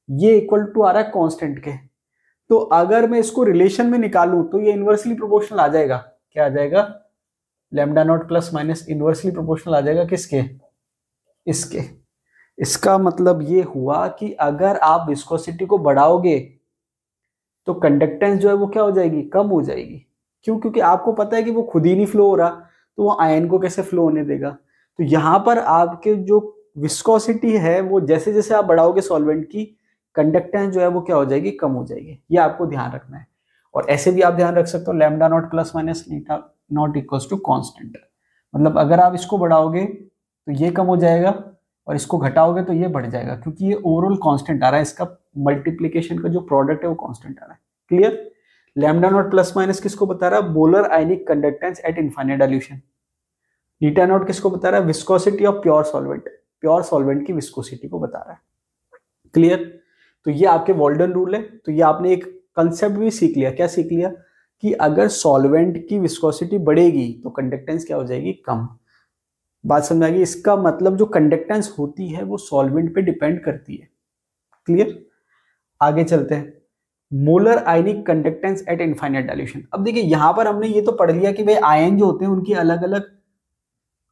ये इक्वल टू आ रहा है कांस्टेंट के। तो अगर मैं इसको रिलेशन में निकालूं तो ये इनवर्सली प्रोपोर्शनल आ जाएगा। क्या आ जाएगा, lambda not plus minus inversely proportional आ जाएगा किसके, इसके। इसका मतलब ये हुआ कि अगर आप विस्कोसिटी को बढ़ाओगे तो कंडक्टेंस जो है वो क्या हो जाएगी, कम हो जाएगी। क्यों, क्योंकि आपको पता है कि वो खुद ही नहीं फ्लो हो रहा, तो वो आयन को कैसे फ्लो होने देगा। तो यहां पर आपके जो विस्कोसिटी है वो जैसे जैसे आप बढ़ाओगे सॉल्वेंट की, कंडक्टेंस जो है वो क्या हो जाएगी, कम हो जाएगी। ये आपको ध्यान रखना है। और ऐसे भी आप ध्यान रख सकते हो, lambda not plus minus eta naught equals to constant. मतलब अगर आप इसको बढ़ाओगे तो ये कम हो जाएगा, और इसको घटाओगे तो ये बढ़ जाएगा, क्योंकि ये ओवरऑल कांस्टेंट आ रहा है, इसका मल्टीप्लिकेशन का जो प्रोडक्ट है वो कांस्टेंट आ रहा है। Clear. Lambda naught plus minus किसको बता रहा है, molar ionic conductance at infinite dilution. Neeta not किसको बता रहा है, viscosity of pure solvent, pure solvent की विस्कोसिटी को बता रहा है। क्लियर। तो ये आपके वॉल्डन रूल है। तो ये आपने एक कंसेप्ट भी सीख लिया। क्या सीख लिया, कि अगर सॉल्वेंट की विस्कोसिटी बढ़ेगी तो कंडक्टेंस क्या हो जाएगी, कम। बात समझ आ गई। इसका मतलब जो कंडक्टेंस होती है वो सॉल्वेंट पे डिपेंड करती है। क्लियर। आगे चलते हैं, molar ionic conductance at infinite dilution. अब देखिए यहां पर हमने ये तो पढ़ लिया कि भाई आयन जो होते हैं उनकी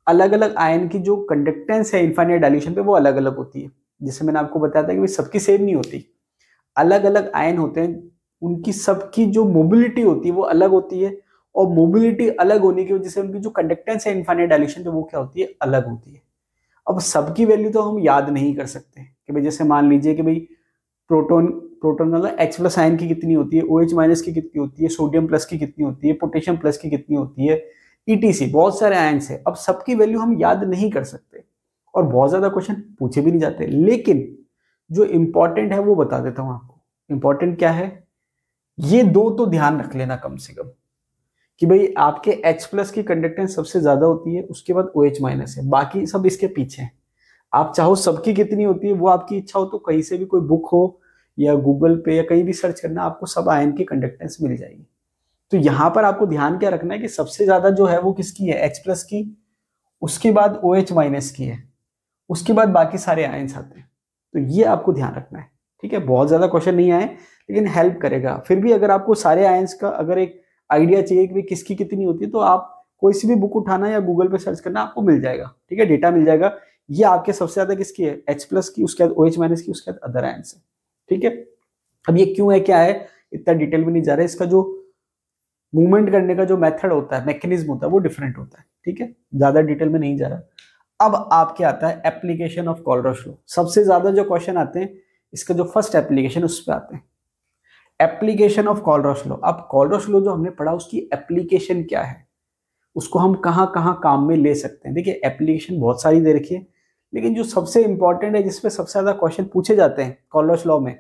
अलग अलग आयन की जो कंडक्टेंस है इनफाइनाइट डाइल्यूशन पे वो अलग अलग होती है। जैसे मैंने आपको बताया था कि भाई सबकी सेम नहीं होती, अलग अलग आयन होते हैं, उनकी सबकी जो मोबिलिटी होती है वो अलग होती है, और मोबिलिटी अलग होने की वजह से उनकी जो कंडक्टेंस है इनफाइनाइट डाइल्यूशन पे वो क्या होती है, अलग होती है। अब सबकी वैल्यू तो हम याद नहीं कर सकते कि भाई जैसे मान लीजिए कि भाई प्रोटॉन मतलब H प्लस आयन की कितनी होती है, OH माइनस की कितनी होती है, सोडियम प्लस की कितनी होती है, पोटेशियम प्लस की कितनी होती है, ETC बहुत सारे आयन्स है। अब सबकी वैल्यू हम याद नहीं कर सकते, और बहुत ज्यादा क्वेश्चन पूछे भी नहीं जाते। लेकिन जो इंपॉर्टेंट है वो बता देता हूं आपको। इंपॉर्टेंट क्या है, ये दो तो ध्यान रख लेना कम से कम, कि भाई आपके H प्लस की कंडक्टेंस सबसे ज्यादा होती है, उसके बाद OH माइनस है, बाकी सब इसके पीछे है। आप चाहो सबकी कितनी होती है वो आपकी इच्छा हो तो कहीं से भी कोई बुक हो या गूगल पे या कहीं भी सर्च करना, आपको सब आयन की कंडक्टेंस मिल जाएगी। तो यहां पर आपको ध्यान क्या रखना है कि सबसे ज्यादा जो है वो किसकी है, H प्लस की, उसके बाद OH माइनस की है, उसके बाद बाकी सारे आयन्स आते हैं। तो ये आपको ध्यान रखना है। ठीक है, बहुत ज्यादा क्वेश्चन नहीं आए लेकिन हेल्प करेगा। फिर भी अगर आपको सारे आयन्स का अगर एक आइडिया चाहिए कि किसकी कितनी होती है, तो आप कोई सी भी बुक उठाना या गूगल पे सर्च करना, आपको मिल जाएगा। ठीक है, डेटा मिल जाएगा। ये आपके सबसे ज्यादा किसकी है, H प्लस की, उसके बाद OH माइनस की, उसके बाद अदर आयन्स है। ठीक है, अब ये क्यों है, क्या है, इतना डिटेल में नहीं जा रहा है। इसका जो मूवमेंट करने का जो मेथड होता है, मैकेनिज्म होता है, वो डिफरेंट होता है। ठीक है, ज्यादा डिटेल में नहीं जा रहा। अब आपके आता है एप्लीकेशन ऑफ कोलरॉस लॉ। सबसे ज्यादा जो क्वेश्चन आते हैं, इसका जो फर्स्ट एप्लीकेशन उस पर आते हैं, एप्लीकेशन ऑफ कोलरॉस लॉ। अब कोलरॉस लॉ जो हमने पढ़ा उसकी एप्लीकेशन क्या है, उसको हम कहां कहां काम में ले सकते हैं। देखिए एप्लीकेशन बहुत सारी दे रखी है, लेकिन जो सबसे इंपॉर्टेंट है, जिसपे सबसे ज्यादा क्वेश्चन पूछे जाते हैं कोलरॉस लॉ में,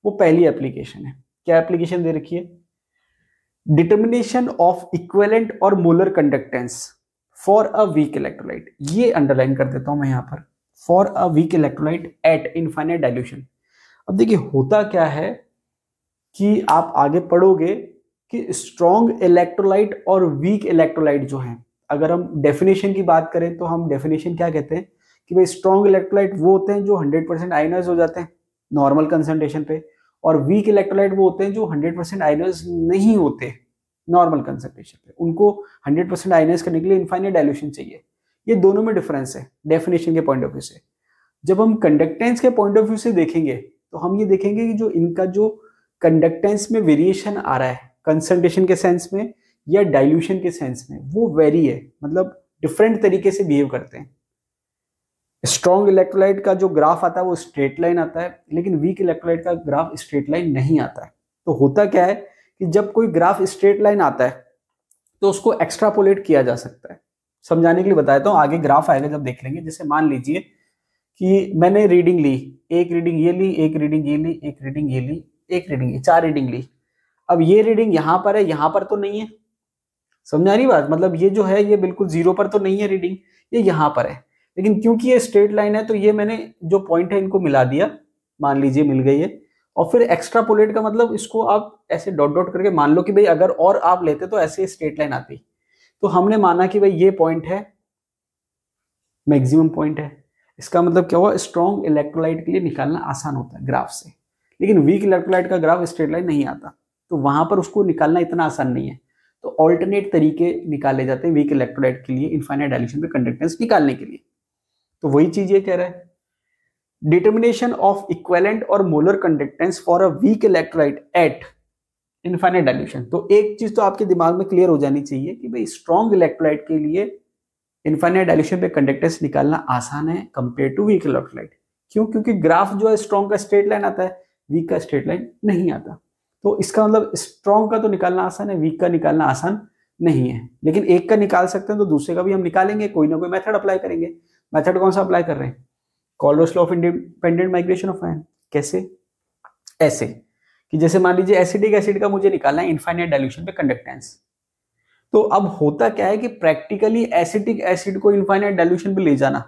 वो पहली एप्लीकेशन है। क्या एप्लीकेशन दे रखी है, डिटर्मिनेशन ऑफ इक्विवेलेंट और molar conductance for a weak electrolyte. ये अंडरलाइन कर देता हूं मैं यहां पर, for a weak electrolyte eight infinite dilution. अब देखिए होता क्या है कि आप आगे पढ़ोगे कि स्ट्रॉन्ग इलेक्ट्रोलाइट और वीक इलेक्ट्रोलाइट जो है, अगर हम डेफिनेशन की बात करें तो हम डेफिनेशन क्या कहते हैं कि भाई स्ट्रॉन्ग इलेक्ट्रोलाइट वो होते हैं जो 100% आयनाइज हो जाते हैं नॉर्मल कंसंट्रेशन पे, और वीक इलेक्ट्रोलाइट वो होते हैं जो 100% आयनाइज नहीं होते नॉर्मल कंसंट्रेशन पे। उनको 100% आयनाइज करने के लिए इनफाइनाइट डाइल्यूशन चाहिए। ये दोनों में डिफरेंस है डेफिनेशन के पॉइंट ऑफ व्यू से। जब हम कंडक्टेंस के पॉइंट ऑफ व्यू से देखेंगे तो हम ये देखेंगे कि जो इनका जो कंडक्टेंस में वेरिएशन आ रहा है कंसंट्रेशन के सेंस में या डाइल्यूशन के सेंस में, वो वेरी है, मतलब डिफरेंट तरीके से बिहेव करते हैं। स्ट्रॉन्ग इलेक्ट्रोलाइट का जो ग्राफ आता है वो स्ट्रेट लाइन आता है, लेकिन वीक इलेक्ट्रोलाइट का ग्राफ स्ट्रेट लाइन नहीं आता है। तो होता क्या है कि जब कोई ग्राफ स्ट्रेट लाइन आता है तो उसको एक्स्ट्रापोलेट किया जा सकता है। समझाने के लिए बताता हूँ, आगे ग्राफ आएगा जब देख लेंगे। जैसे मान लीजिए कि मैंने रीडिंग ली, एक रीडिंग ये ली, एक रीडिंग ये ली, एक रीडिंग ये ली, एक रीडिंग ये, 4 रीडिंग ली। अब ये रीडिंग यहां पर है, यहां पर तो नहीं है। समझा रही बात? मतलब ये जो है ये बिल्कुल 0 पर तो नहीं है रीडिंग, ये यहां पर है। लेकिन क्योंकि ये स्ट्रेट लाइन है तो ये मैंने जो पॉइंट है इनको मिला दिया, मान लीजिए मिल गई है। और फिर एक्स्ट्रापोलेट का मतलब इसको आप ऐसे डॉट डॉट करके मान लो कि भाई अगर और आप लेते तो ऐसे स्ट्रेट लाइन आती। तो हमने माना कि भाई ये पॉइंट है मैक्सिमम पॉइंट है। इसका मतलब क्या हुआ, स्ट्रॉन्ग इलेक्ट्रोलाइट के लिए निकालना आसान होता है ग्राफ से, लेकिन वीक इलेक्ट्रोलाइट का ग्राफ स्ट्रेट लाइन नहीं आता, तो वहां पर उसको निकालना इतना आसान नहीं है। तो ऑल्टरनेट तरीके निकाले जाते हैं वीक इलेक्ट्रोलाइट के लिए इनफाइनाइट डायल्यूशन पे कंडक्टेंस निकालने के लिए। तो वही चीज ये कह रहा है, डिटर्मिनेशन ऑफ इक्विवेलेंट और molar conductance for a weak electrolyte eight infinite dilution. तो एक चीज तो आपके दिमाग में क्लियर हो जानी चाहिए कि भाई स्ट्रॉन्ग इलेक्ट्रोलाइट के लिए इनफाइनाइट डायल्यूशन पे कंडक्टेंस निकालना आसान है कंपेयर टू वीक इलेक्ट्रोलाइट। क्यों? क्योंकि ग्राफ जो है स्ट्रॉन्ग का स्ट्रेट लाइन आता है, वीक का स्ट्रेट लाइन नहीं आता। तो इसका मतलब स्ट्रॉन्ग का तो निकालना आसान है, वीक का निकालना आसान नहीं है। लेकिन एक का निकाल सकते हैं तो दूसरे का भी हम निकालेंगे, कोई ना कोई मेथड अप्लाई करेंगे। मेथड कौन सा अप्लाई कर रहे हैं? कॉल्डर्स law of independent migration of ion. कैसे? ऐसे कि जैसे मान लीजिए एसिडिक एसिड का मुझे निकालना है इनफाइनाइट डायल्यूशन पे कंडक्टेंस। तो अब होता क्या है कि प्रैक्टिकली एसिडिक एसिड को इनफाइनाइट डायल्यूशन पे ले जाना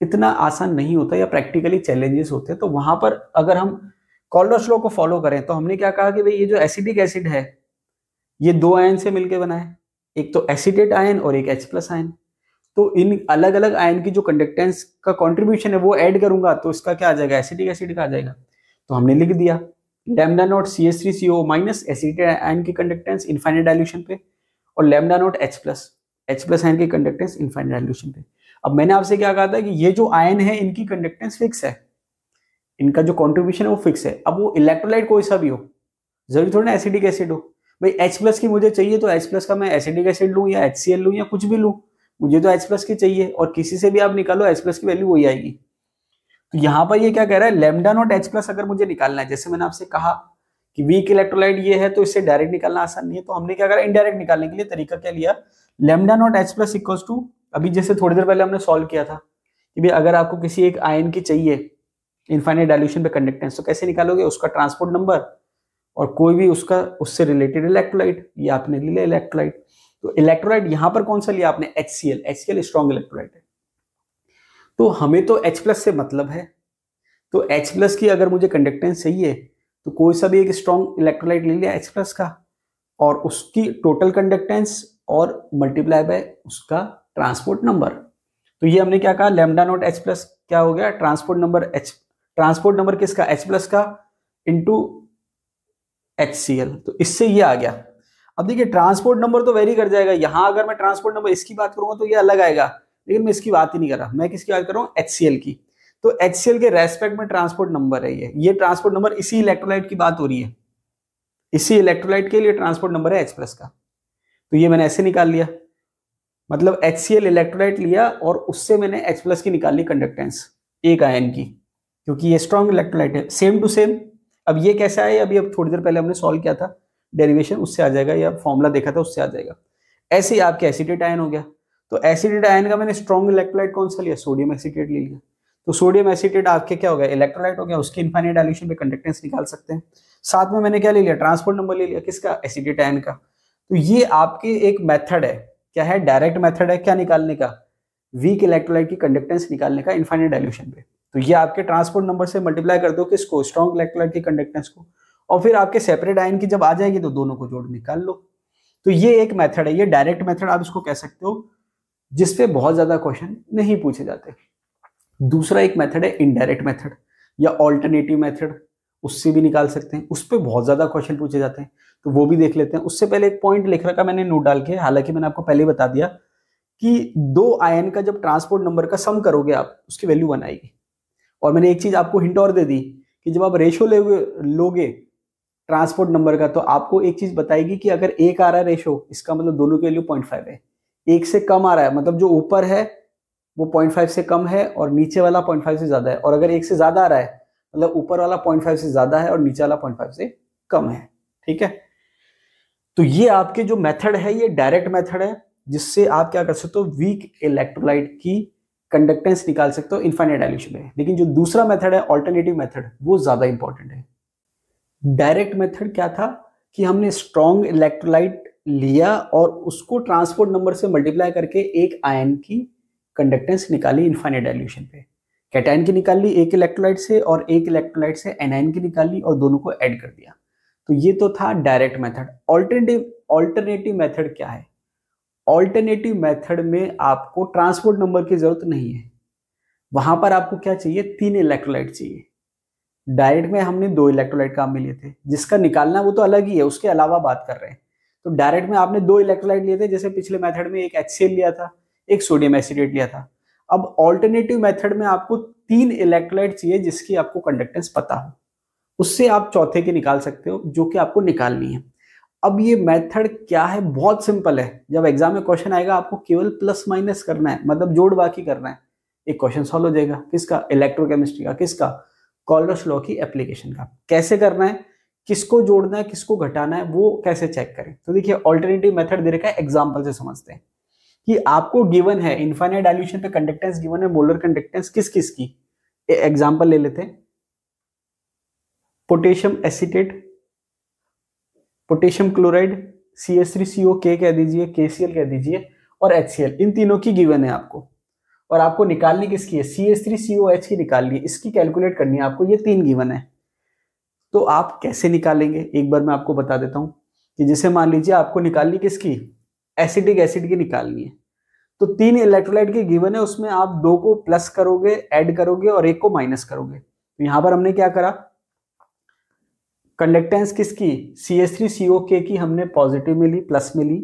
इतना आसान नहीं होता, या प्रैक्टिकली चैलेंजेस होते हैं। तो वहां पर अगर हम कॉल्डर्स लॉ को फॉलो करें तो हमने क्या कहा कि भाई ये जो एसिडिक एसिड है ये 2 आयन से मिलकर बना है, एक तो एसिडेट आयन और एक H+ आयन। तो इन अलग अलग आयन की जो कंडक्टेंस का कंट्रीब्यूशन है वो ऐड करूंगा तो इसका क्या आ जाएगा, एसिडिक एसिड का आ जाएगा। तो हमने लिख दिया lambda nought CH3CO minus acetate ion की कंडक्टेंस इनफाइनाइट डायल्यूशन पे, और लैम्डा नॉट H+ आयन की कंडक्टेंस इनफाइनाइट डायल्यूशन पे। अब मैंने आपसे क्या कहा था कि ये जो आयन है इनकी कंडक्टेंस फिक्स है, इनका जो कंट्रीब्यूशन है वो फिक्स है। अब वो इलेक्ट्रोलाइट कोई सा भी हो, जरूरी थोड़ा ना एसिडिक एसिड हो। भाई H+ की मुझे चाहिए तो H+ का मैं एसिडिक एसिड लूं या HCl लूं या कुछ भी लूं, मुझे तो H+ की चाहिए, और किसी से भी आप निकालो H+ की वैल्यू वही आएगी। तो यहां पर ये क्या कह रहा है, लैम्डा नॉट H+ अगर मुझे निकालना है, जैसे मैंने आपसे कहा कि वीक इलेक्ट्रोलाइट ये है तो इससे डायरेक्ट निकालना आसान नहीं है, तो हमने क्या करा, इनडायरेक्ट निकालने के लिए तरीका क्या लिया, lambda not H+ equals to, अभी जैसे थोड़ी देर पहले हमने सॉल्व किया था कि भाई अगर आपको किसी एक आयन की चाहिए इनफाइनाइट डायल्यूशन पे कंडक्टेंस, तो कैसे निकालोगे, उसका ट्रांसपोर्ट नंबर और कोई भी उसका उससे रिलेटेड इलेक्ट्रोलाइट, ये आपने ले लिया इलेक्ट्रोलाइट। तो इलेक्ट्रोलाइट यहां पर कौन सा लिया आपने, HCl स्ट्रॉन्ग इलेक्ट्रोलाइट है। तो हमें तो H+ से मतलब है, तो H+ की अगर मुझे कंडक्टेंस चाहिए तो कोई सा भी एक स्ट्रॉन्ग इलेक्ट्रोलाइट ले लिया H+ का, और उसकी टोटल कंडक्टेंस और मल्टीप्लाई बाय उसका ट्रांसपोर्ट नंबर। तो ये हमने क्या कहा, लैम्डा नॉट H+ क्या हो गया, ट्रांसपोर्ट नंबर किसका, H+ का इंटू HCl। तो इससे ये आ गया। अब देखिए ट्रांसपोर्ट नंबर तो वेरी कर जाएगा, यहां अगर मैं ट्रांसपोर्ट नंबर इसकी बात करूंगा तो ये अलग आएगा, लेकिन मैं इसकी बात ही नहीं कर रहा, मैं किसकी बात कर रहा हूं, HCl की। तो HCl के रेस्पेक्ट में ट्रांसपोर्ट नंबर है ये ट्रांसपोर्ट नंबर इसी इलेक्ट्रोलाइट की बात हो रही है, इसी इलेक्ट्रोलाइट के लिए ट्रांसपोर्ट नंबर है H+ का। तो ये मैंने ऐसे निकाल लिया, मतलब HCl इलेक्ट्रोलाइट लिया और उससे मैंने H+ की निकाल ली कंडक्टेंस एक आयन की, क्योंकि ये स्ट्रॉन्ग इलेक्ट्रोलाइट है। सेम टू सेम अब ये कैसा है, अभी अब थोड़ी देर पहले हमने सॉल्व किया था डेरिवेशन, उससे आ जाएगा, या फॉर्मूला देखा था उससे आ जाएगा। ऐसे ही आपके एसिडेट आयन हो गया, तो एसिडेट आयन का मैंने स्ट्रॉन्ग इलेक्ट्रोलाइट कौन सा लिया, सोडियम एसिटेट ले लिया। तो सोडियम एसिटेट आपके क्या हो गया, इलेक्ट्रोलाइट हो गया, उसके इनफाइनाइट डायल्यूशन पे कंडक्टेंस निकाल सकते हैं। साथ में मैंने क्या ले लिया, ट्रांसपोर्ट नंबर ले लिया, किसका, एसिडेट आयन का। तो ये आपके एक मेथड है, क्या है, डायरेक्ट मेथड है क्या निकालने का, वीक इलेक्ट्रोलाइट की कंडक्टेंस निकालने का इनफाइनाइट डायल्यूशन पे। तो ये आपके ट्रांसपोर्ट नंबर से मल्टीप्लाई कर दो किसको, स्ट्रॉन्ग इलेक्ट्रोलाइट की कंडक्टेंस को, और फिर आपके सेपरेट आयन की जब आ जाएगी तो दोनों को जोड़ निकाल लो। तो ये एक मेथड है, ये डायरेक्ट मेथड आप इसको कह सकते हो, जिसपे बहुत ज्यादा क्वेश्चन नहीं पूछे जाते। दूसरा एक मेथड है इनडायरेक्ट मेथड या ऑल्टरनेटिव मेथड, उससे भी निकाल सकते हैं, उस पर बहुत ज्यादा क्वेश्चन पूछे जाते हैं, तो वो भी देख लेते हैं। उससे पहले एक पॉइंट लिख रखा मैंने नोट डाल के, हालांकि मैंने आपको पहले बता दिया कि दो आयन का जब ट्रांसपोर्ट नंबर का सम करोगे आप, उसकी वैल्यू 1 आएगी। और मैंने एक चीज आपको हिंट और दे दी कि जब आप रेशो लोगे ट्रांसपोर्ट नंबर का, तो आपको एक चीज बताएगी कि अगर एक आ रहा है रेशो, इसका मतलब दोनों की वैल्यू 0.5 है। एक से कम आ रहा है मतलब जो ऊपर है वो 0.5 से कम है और नीचे वाला 0.5 से ज्यादा है। और अगर एक से ज्यादा आ रहा है मतलब ऊपर वाला 0.5 से ज्यादा है और नीचे वाला 0.5 से कम है। ठीक है, तो ये आपके जो मेथड है ये डायरेक्ट मेथड है, जिससे आप क्या कर सकते हो, वीक इलेक्ट्रोलाइट की कंडक्टेंस निकाल सकते हो इनफाइनाइट डाइल्यूशन में। लेकिन जो दूसरा मेथड है ऑल्टरनेटिव मेथड, वो ज्यादा इंपॉर्टेंट है। डायरेक्ट मेथड क्या था कि हमने स्ट्रॉन्ग इलेक्ट्रोलाइट लिया और उसको ट्रांसपोर्ट नंबर से मल्टीप्लाई करके एक आयन की कंडक्टेंस निकाली इनफाइनाइट डाइल्यूशन पे। कैटायन की निकाल ली एक इलेक्ट्रोलाइट से और एक इलेक्ट्रोलाइट से एनायन की निकाल ली और दोनों को ऐड कर दिया। तो ये तो था डायरेक्ट मेथड। ऑल्टरनेटिव मेथड क्या है? ऑल्टरनेटिव मेथड में आपको ट्रांसपोर्ट नंबर की जरूरत नहीं है। वहां पर आपको क्या चाहिए, 3 इलेक्ट्रोलाइट चाहिए। डायरेक्ट में हमने 2 इलेक्ट्रोलाइट काम में लिए थे, जिसका निकालना वो तो अलग ही है, उसके अलावा बात कर रहे हैं। तो डायरेक्ट में आपने 2 इलेक्ट्रोलाइट लिए थे, जैसे पिछले मेथड में एक HCl लिया था, एक सोडियम एसिटेट लिया था। अब ऑल्टरनेटिव मेथड में आपको 3 इलेक्ट्रोलाइट चाहिए जिसकी आपको कंडक्टेंस पता हो, उससे आप चौथे की निकाल सकते हो जो कि आपको निकालनी है। अब ये मेथड क्या है, बहुत सिंपल है। जब एग्जाम में क्वेश्चन आएगा आपको केवल प्लस माइनस करना है, मतलब जोड़ बाकी करना है, एक क्वेश्चन सॉल्व हो जाएगा। किसका? इलेक्ट्रोकेमिस्ट्री का। किसका? कॉलर्स लॉ की एप्लीकेशन का। कैसे करना है, किसको जोड़ना है, किसको घटाना है, वो कैसे चेक करें? तो देखिए ऑल्टरनेटिव मेथड दे रखा है, एग्जांपल से समझते हैं कि आपको गिवन है इनफाइनाइट डाइल्यूशन पे कंडक्टेंस गिवन है, मोलर कंडक्टेंस किस किस की। एग्जांपल ले लेते हैं, potassium acetate, potassium chloride, CH3CO कह दीजिए, KCl कह दीजिए और HCl, इन तीनों की गिवन है आपको। और आपको निकालनी किसकी है? CH3COH की निकालनी है, इसकी कैलकुलेट करनी है आपको। ये 3 गिवन है। तो आप कैसे निकालेंगे, एक बार मैं आपको बता देता हूं कि जैसे मान लीजिए आपको निकालनी किसकी, एसिटिक एसिड की निकालनी है। तो 3 इलेक्ट्रोलाइट की गिवन है, उसमें आप 2 को प्लस करोगे, ऐड करोगे और 1 को माइनस करोगे। तो यहां पर हमने क्या करा, कंडक्टेंस किसकी, CH3COK की हमने पॉजिटिव मिली, प्लस मिली,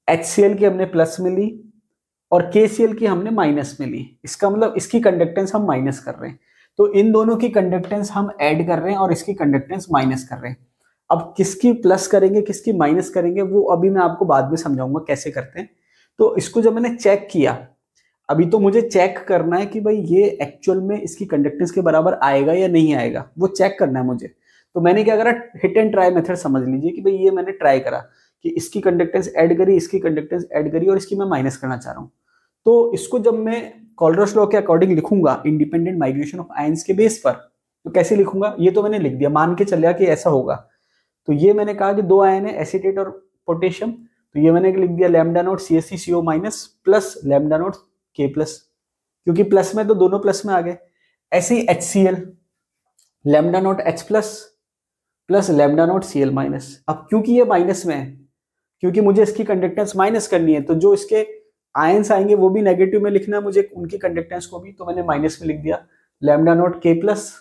HCl की हमने प्लस मिली और KCl की हमने माइनस मिली। इसका मतलब इसकी कंडक्टेंस हम माइनस कर रहे हैं। तो इन दोनों की कंडक्टेंस हम ऐड कर रहे हैं और इसकी कंडक्टेंस माइनस कर रहे हैं। अब किसकी प्लस करेंगे, किसकी माइनस करेंगे, वो अभी मैं आपको बाद में समझाऊंगा कैसे करते हैं। तो इसको जब मैंने चेक किया, अभी तो मुझे चेक करना है कि भाई ये एक्चुअल में इसकी कंडक्टेंस के बराबर आएगा या नहीं आएगा, वो चेक करना है मुझे। तो मैंने क्या करा, हिट एंड ट्राई मेथड समझ लीजिए कि भाई ये मैंने ट्राई करा कि इसकी कंडक्टेंस ऐड करी, इसकी कंडक्टेंस ऐड करी और इसकी मैं माइनस करना चाह रहा हूं। तो इसको जब मैं कॉलरस लॉ के अकॉर्डिंग लिखूंगा, इंडिपेंडेंट माइग्रेशन ऑफ आयंस के बेस पर, तो कैसे लिखूंगा, ये तो मैंने लिख दिया, मान के चल गया कि ऐसा होगा। तो ये मैंने कहा कि 2 आयन है, एसीटेट और पोटेशियम, तो ये मैंने लिख दिया lambda nought CH3CO minus plus lambda not K plus, क्योंकि प्लस में तो दोनों प्लस में आ गए। ऐसे ही HCl lambda naught H plus plus lambda nought Cl minus. अब क्योंकि ये माइनस में है, क्योंकि मुझे इसकी कंडक्टेंस माइनस करनी है, तो जो इसके आयंस आएंगे वो भी नेगेटिव में लिखना है मुझे, उनकी कंडक्टेंस को भी, तो मैंने माइनस में लिख दिया lambda naught K plus,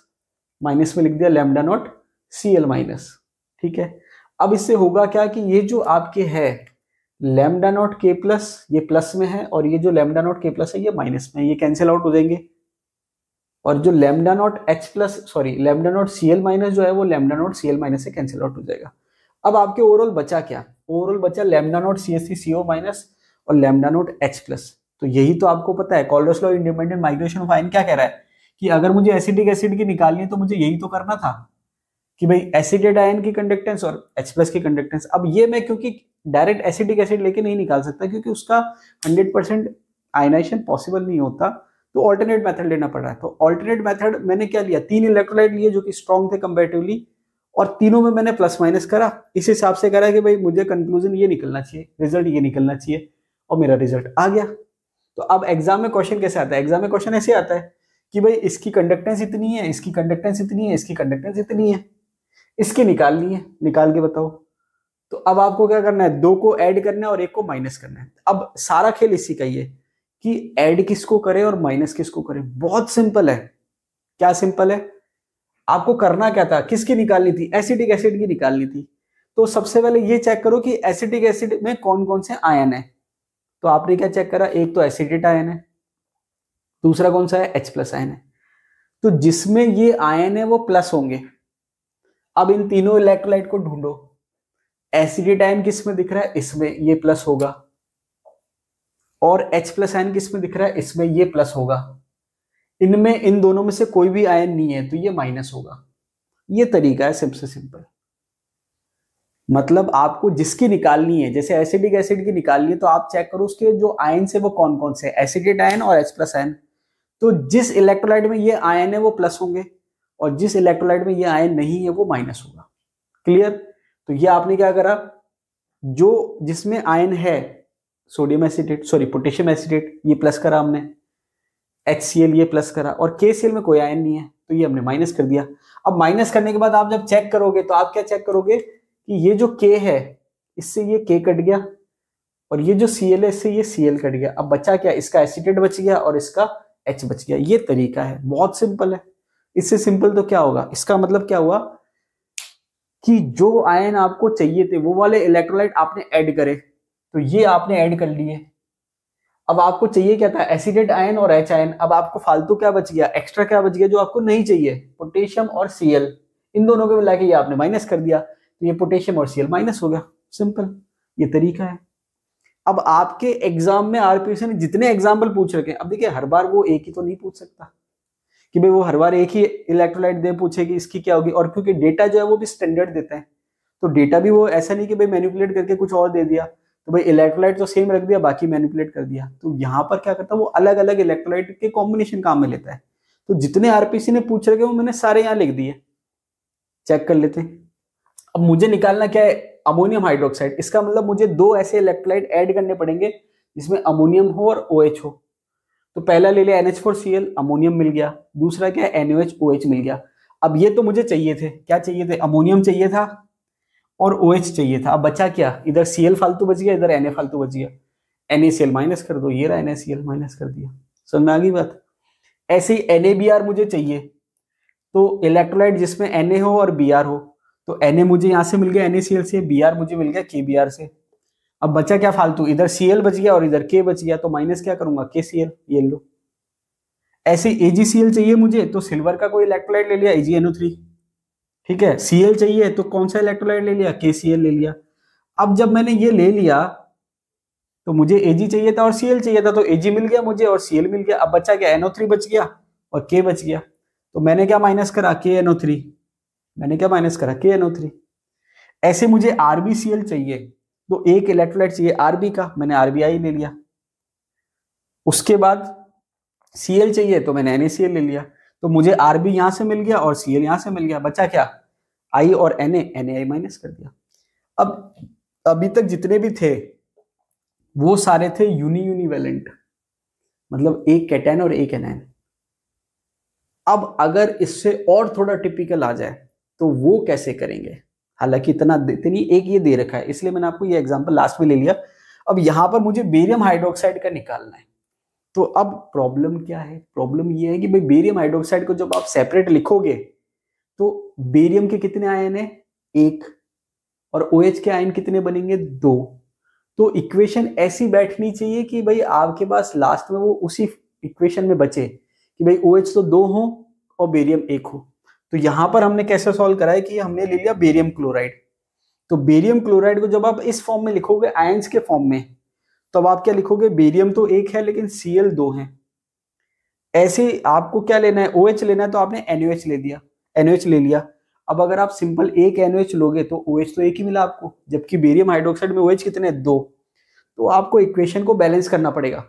minus में लिख दिया लैम्डा नॉट Cl माइनस। ठीक है, अब इससे होगा क्या कि ये जो आपके है लैम्डा नॉट K प्लस, ये प्लस में है और ये जो लैम्डा नॉट K प्लस है ये माइनस में है, ये कैंसिल आउट हो जाएंगे। और जो lambda not H plus, sorry lambda nought Cl minus जो है वो लैम्डा नॉट Cl माइनस से कैंसिल आउट हो जाएगा। अब आपके ओवरऑल बचा क्या, ओवरऑल बचा लैम्डा नॉट CH3CO माइनस और लैम्डा नॉट H प्लस। तो यही तो आपको पता है, Kohlrausch law independent migration of ion क्या कह रहा है कि अगर मुझे एसिटिक एसिड की निकालनी है तो मुझे यही तो करना था कि भाई एसिडेट आयन की कंडक्टेंस और H प्लस की कंडक्टेंस। अब ये मैं क्योंकि डायरेक्ट एसिटिक एसिड लेके नहीं निकाल सकता क्योंकि उसका 100% आयनाइजेशन पॉसिबल नहीं होता, तो ऑल्टरनेट मेथड लेना पड़ रहा है। तो ऑल्टरनेट मेथड मैंने क्या लिया, 3 इलेक्ट्रोलाइट लिए जो कि स्ट्रॉन्ग थे कंपैरेटिवली, और तीनों में मैंने प्लस माइनस करा। इस हिसाब से करा कि भाई मुझे कंक्लूजन ये निकलना चाहिए, रिजल्ट ये निकलना चाहिए, और मेरा रिजल्ट आ गया। तो अब एग्जाम में क्वेश्चन कैसे आता है, एग्जाम में क्वेश्चन ऐसे आता है कि भाई इसकी कंडक्टेंस इतनी है, इसकी कंडक्टेंस इतनी है, इसकी कंडक्टेंस इतनी है, इसकी निकालनी है, निकाल के बताओ। तो अब आपको क्या करना है, 2 को ऐड करना है और 1 को माइनस करना है। अब सारा खेल इसी का ही है कि ऐड किसको करें और माइनस किसको करें। बहुत सिंपल है। क्या सिंपल है, आपको करना क्या था, किसकी निकालनी थी, एसिटिक एसिड की निकालनी थी। तो सबसे पहले ये चेक करो कि एसिटिक एसिड में कौन कौन से आयन है। तो आपने क्या चेक करा, एक तो एसिडेट आयन है, दूसरा कौन सा है, H+ आयन है। तो जिसमें ये आयन है वो प्लस होंगे। अब इन तीनों इलेक्ट्रोलाइट को ढूंढो, एसिडेट आयन किस में दिख रहा है, इसमें, ये प्लस होगा, और H+ आयन किस में दिख रहा है, इसमें, ये प्लस होगा। इनमें इन दोनों में से कोई भी आयन नहीं है तो ये माइनस होगा। ये तरीका है सबसे सिंपल। मतलब आपको जिसकी निकालनी है, जैसे एसिडिक एसिड की निकालनी है, तो आप चेक करो उसके जो आयन से वो कौन कौन से, एसिडेट आयन और H+ आयन। तो जिस इलेक्ट्रोलाइट में ये आयन है वो प्लस होंगे, और जिस इलेक्ट्रोलाइट में ये आयन नहीं है वो माइनस होगा। क्लियर? तो ये आपने क्या करा, जो जिसमें आयन है, sodium acetate, sorry potassium acetate, ये प्लस करा हमने, HCl ये प्लस करा, और KCl में कोई आयन नहीं है तो ये हमने माइनस कर दिया। अब माइनस करने के बाद आप जब चेक करोगे तो आप क्या चेक करोगे कि ये जो K है, इससे ये K कट गया, और ये जो Cl है इससे ये Cl कट गया। अब बचा क्या, इसका एसिटेट बच गया और इसका H बच गया। ये तरीका है, बहुत सिंपल है। इससे सिंपल तो क्या होगा, इसका मतलब क्या हुआ कि जो आयन आपको चाहिए थे वो वाले इलेक्ट्रोलाइट आपने ऐड करे, तो ये आपने ऐड कर लिए। अब आपको चाहिए क्या था, एसिडेट आयन और H आयन। अब आपको फालतू क्या बच गया, एक्स्ट्रा क्या बच गया जो आपको नहीं चाहिए, पोटेशियम और Cl। इन दोनों को मिला के ये आपने माइनस कर दिया, तो ये पोटेशियम और Cl माइनस हो गया। सिंपल, ये तरीका है। अब आपके एग्जाम में आरपीएससी ने जितने एग्जाम्पल पूछ रखे हैं, अब देखिए हर बार वो एक ही तो नहीं पूछ सकता कि भाई वो हर बार एक ही इलेक्ट्रोलाइट दे पूछे कि इसकी क्या होगी, और क्योंकि डेटा जो है वो भी स्टैंडर्ड देते हैं, तो डेटा भी वो ऐसा नहीं कि भाई मैनिपुलेट करके कुछ और दे दिया, तो भाई इलेक्ट्रोलाइट तो सेम रख दिया, बाकी मैनिपुलेट कर दिया। तो यहाँ पर क्या करता है, वो अलग अलग इलेक्ट्रोलाइट के कॉम्बिनेशन काम में लेता है। तो जितने आरपीसी ने पूछ रखे वो मैंने सारे यहाँ लिख दिए, चेक कर लेते हैं। अब मुझे निकालना क्या है, अमोनियम हाइड्रोक्साइड। इसका मतलब मुझे दो ऐसे इलेक्ट्रोलाइट ऐड करने पड़ेंगे जिसमें अमोनियम हो और OH हो। तो पहला ले लिया NH4Cl, अमोनियम मिल गया। दूसरा क्या है, NaOH मिल गया। अब ये तो मुझे चाहिए थे, क्या चाहिए थे, अमोनियम चाहिए था और OH चाहिए था। अब बचा क्या, इधर Cl फालतू बच गया, इधर Na फालतू बच गया। NaCl माइनस कर दो, ये रहा NaCl माइनस कर दिया। समझ में आ गई बात? ऐसे ही NaBr मुझे चाहिए, तो इलेक्ट्रोलाइट जिसमें Na हो और Br हो, तो Na मुझे यहाँ से मिल गया NaCl से, Br मुझे मिल गया KBr से। अब बचा क्या फालतू, इधर Cl बच गया और इधर K बच गया, तो माइनस क्या करूंगा, KCl, ये लो। ऐसे AgCl चाहिए मुझे, तो सिल्वर का कोई इलेक्ट्रोलाइट ले लिया, AgNO3। ठीक है, Cl चाहिए तो कौन सा इलेक्ट्रोलाइट ले लिया, KCl ले लिया। अब जब मैंने ये ले लिया तो मुझे Ag चाहिए था और Cl चाहिए था, तो Ag मिल गया मुझे और Cl मिल गया। अब बचा क्या, NO3 बच गया और K बच गया। तो मैंने क्या माइनस करा, KNO3। मैंने क्या माइनस करा, KNO3। ऐसे मुझे RbCl चाहिए, तो एक इलेक्ट्रोलाइट चाहिए Rb का, मैंने RbI ले लिया। उसके बाद Cl चाहिए तो मैंने NaCl ले लिया। तो मुझे Rb यहां से मिल गया और Cl यहां से मिल गया। बचा क्या, I और NaI माइनस कर दिया। अब अभी तक जितने भी थे वो सारे थे यूनिवैलेंट, मतलब एक कैटायन और एक एनायन। अब अगर इससे और थोड़ा टिपिकल आ जाए तो वो कैसे करेंगे, हालांकि इतनी एक ये दे रखा है इसलिए मैंने आपको ये एग्जांपल लास्ट में ले लिया। अब यहां पर मुझे बेरियम हाइड्रोक्साइड का निकालना है। तो अब प्रॉब्लम क्या है, प्रॉब्लम ये है कि भाई बेरियम हाइड्रोक्साइड को जब आप सेपरेट लिखोगे तो बेरियम के कितने आयन है, एक, और OH के आयन कितने बनेंगे, दो। तो इक्वेशन ऐसी बैठनी चाहिए कि भाई आपके पास लास्ट में वो उसी इक्वेशन में बचे कि भाई OH तो दो हो और बेरियम एक हो। तो यहां पर हमने कैसे सॉल्व करा है कि हमने ले लिया बेरियम क्लोराइड। तो बेरियम क्लोराइड को जब आप इस फॉर्म में लिखोगे, आयंस के फॉर्म में, तो अब आप क्या लिखोगे, बेरियम तो एक है लेकिन Cl दो है। ऐसे आपको क्या लेना है, OH लेना है, तो आपने NaOH ले दिया, NaOH ले लिया। अब अगर आप सिंपल एक NaOH लोगे तो OH तो एक ही मिला आपको, जबकि बेरियम हाइड्रोक्साइड में OH कितने, दो। तो आपको इक्वेशन को बैलेंस करना पड़ेगा,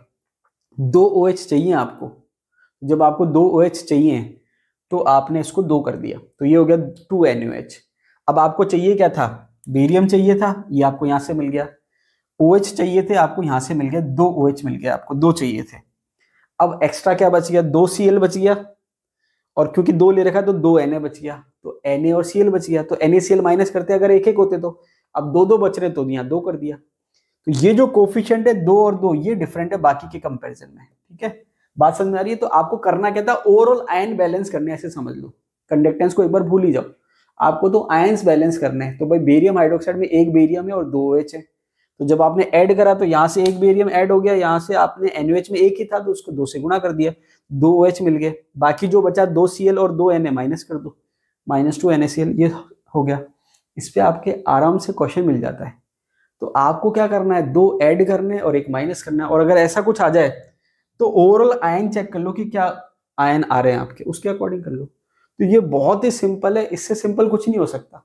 दो OH चाहिए आपको। जब आपको दो OH चाहिए तो आपने इसको दो कर दिया, तो ये हो गया 2NaOH। अब आपको चाहिए क्या था, बेरियम चाहिए था, ये आपको यहां से मिल गया। OH चाहिए थे, आपको यहां से मिल गया, दो OH मिल गया आपको, दो चाहिए थे। अब एक्स्ट्रा क्या बच गया, दो Cl बच गया, और क्योंकि दो ले रखा तो दो Na बच गया, तो Na और Cl बच गया। तो NaCl माइनस करते अगर एक एक होते तो, अब दो दो बच रहे तो यहाँ दो कर दिया। तो ये जो कोफिशिएंट है दो और दो, ये डिफरेंट है बाकी के कंपैरिजन में। ठीक है, बात समझ में आ रही है? तो आपको करना क्या था, ओवरऑल आयन बैलेंस करने, ऐसे समझ लो, कंडक्टेंस को एक बार भूल ही जाओ, आपको तो आयंस बैलेंस करने हैं। तो भाई बेरियम हाइड्रोक्साइड में एक बेरियम है और दो OH है, तो जब आपने ऐड करा तो यहाँ से एक बेरियम ऐड हो गया, यहाँ से आपने NaOH में एक ही था तो उसको 2 से गुणा कर दिया, 2 OH मिल गए, बाकी जो बचा 2 Cl और 2 Na माइनस कर दो, -2 NaCl, ये हो गया। इस पे आपके आराम से क्वेश्चन मिल जाता है। तो आपको क्या करना है, 2 ऐड करने और एक माइनस करना है, और अगर ऐसा कुछ आ जाए तो ओवरऑल आयन चेक कर लो कि क्या आयन आ रहे हैं आपके, उसके अकॉर्डिंग कर लो। तो ये बहुत ही सिंपल है, इससे सिंपल कुछ नहीं हो सकता।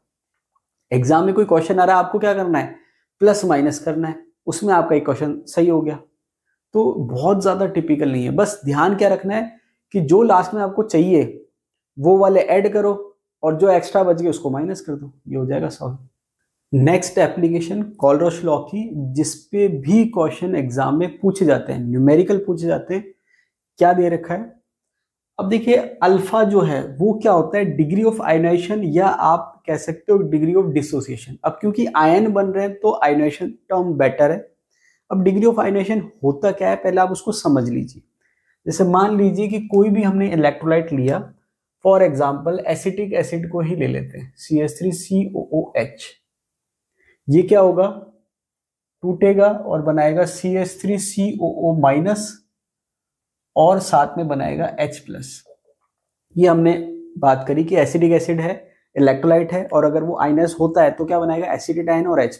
एग्जाम में कोई क्वेश्चन आ रहा है, आपको क्या करना है, प्लस माइनस करना है, उसमें आपका एक क्वेश्चन सही हो गया। तो बहुत ज्यादा टिपिकल नहीं है, बस ध्यान क्या रखना है कि जो लास्ट में आपको चाहिए वो वाले ऐड करो और जो एक्स्ट्रा बच गए उसको माइनस कर दो, ये हो जाएगा solve. Next application Kohlrausch law की, जिसपे भी क्वेश्चन एग्जाम में पूछे जाते हैं, न्यूमेरिकल पूछे जाते हैं। क्या दे रखा है, अब देखिए अल्फा जो है वो क्या होता है, डिग्री ऑफ आयनाइजेशन, या आप कह सकते हो डिग्री ऑफ डिसोसिएशन। अब क्योंकि आयन बन रहे हैं तो आयनाइजेशन टर्म बेटर है। अब डिग्री ऑफ आयनाइजेशन होता क्या है, पहले आप उसको समझ लीजिए। जैसे मान लीजिए कि कोई भी हमने इलेक्ट्रोलाइट लिया, फॉर एग्जाम्पल एसिटिक एसिड को ही ले लेते हैं, CH3COOH। ये क्या होगा, टूटेगा और बनाएगा CH3COO माइनस और साथ में बनाएगा H+। ये हमने बात करी कि एसिडिक एसिड है, इलेक्ट्रोलाइट है, और अगर वो आयनाइज होता है तो क्या बनाएगा, एसिटेट आयन और H+।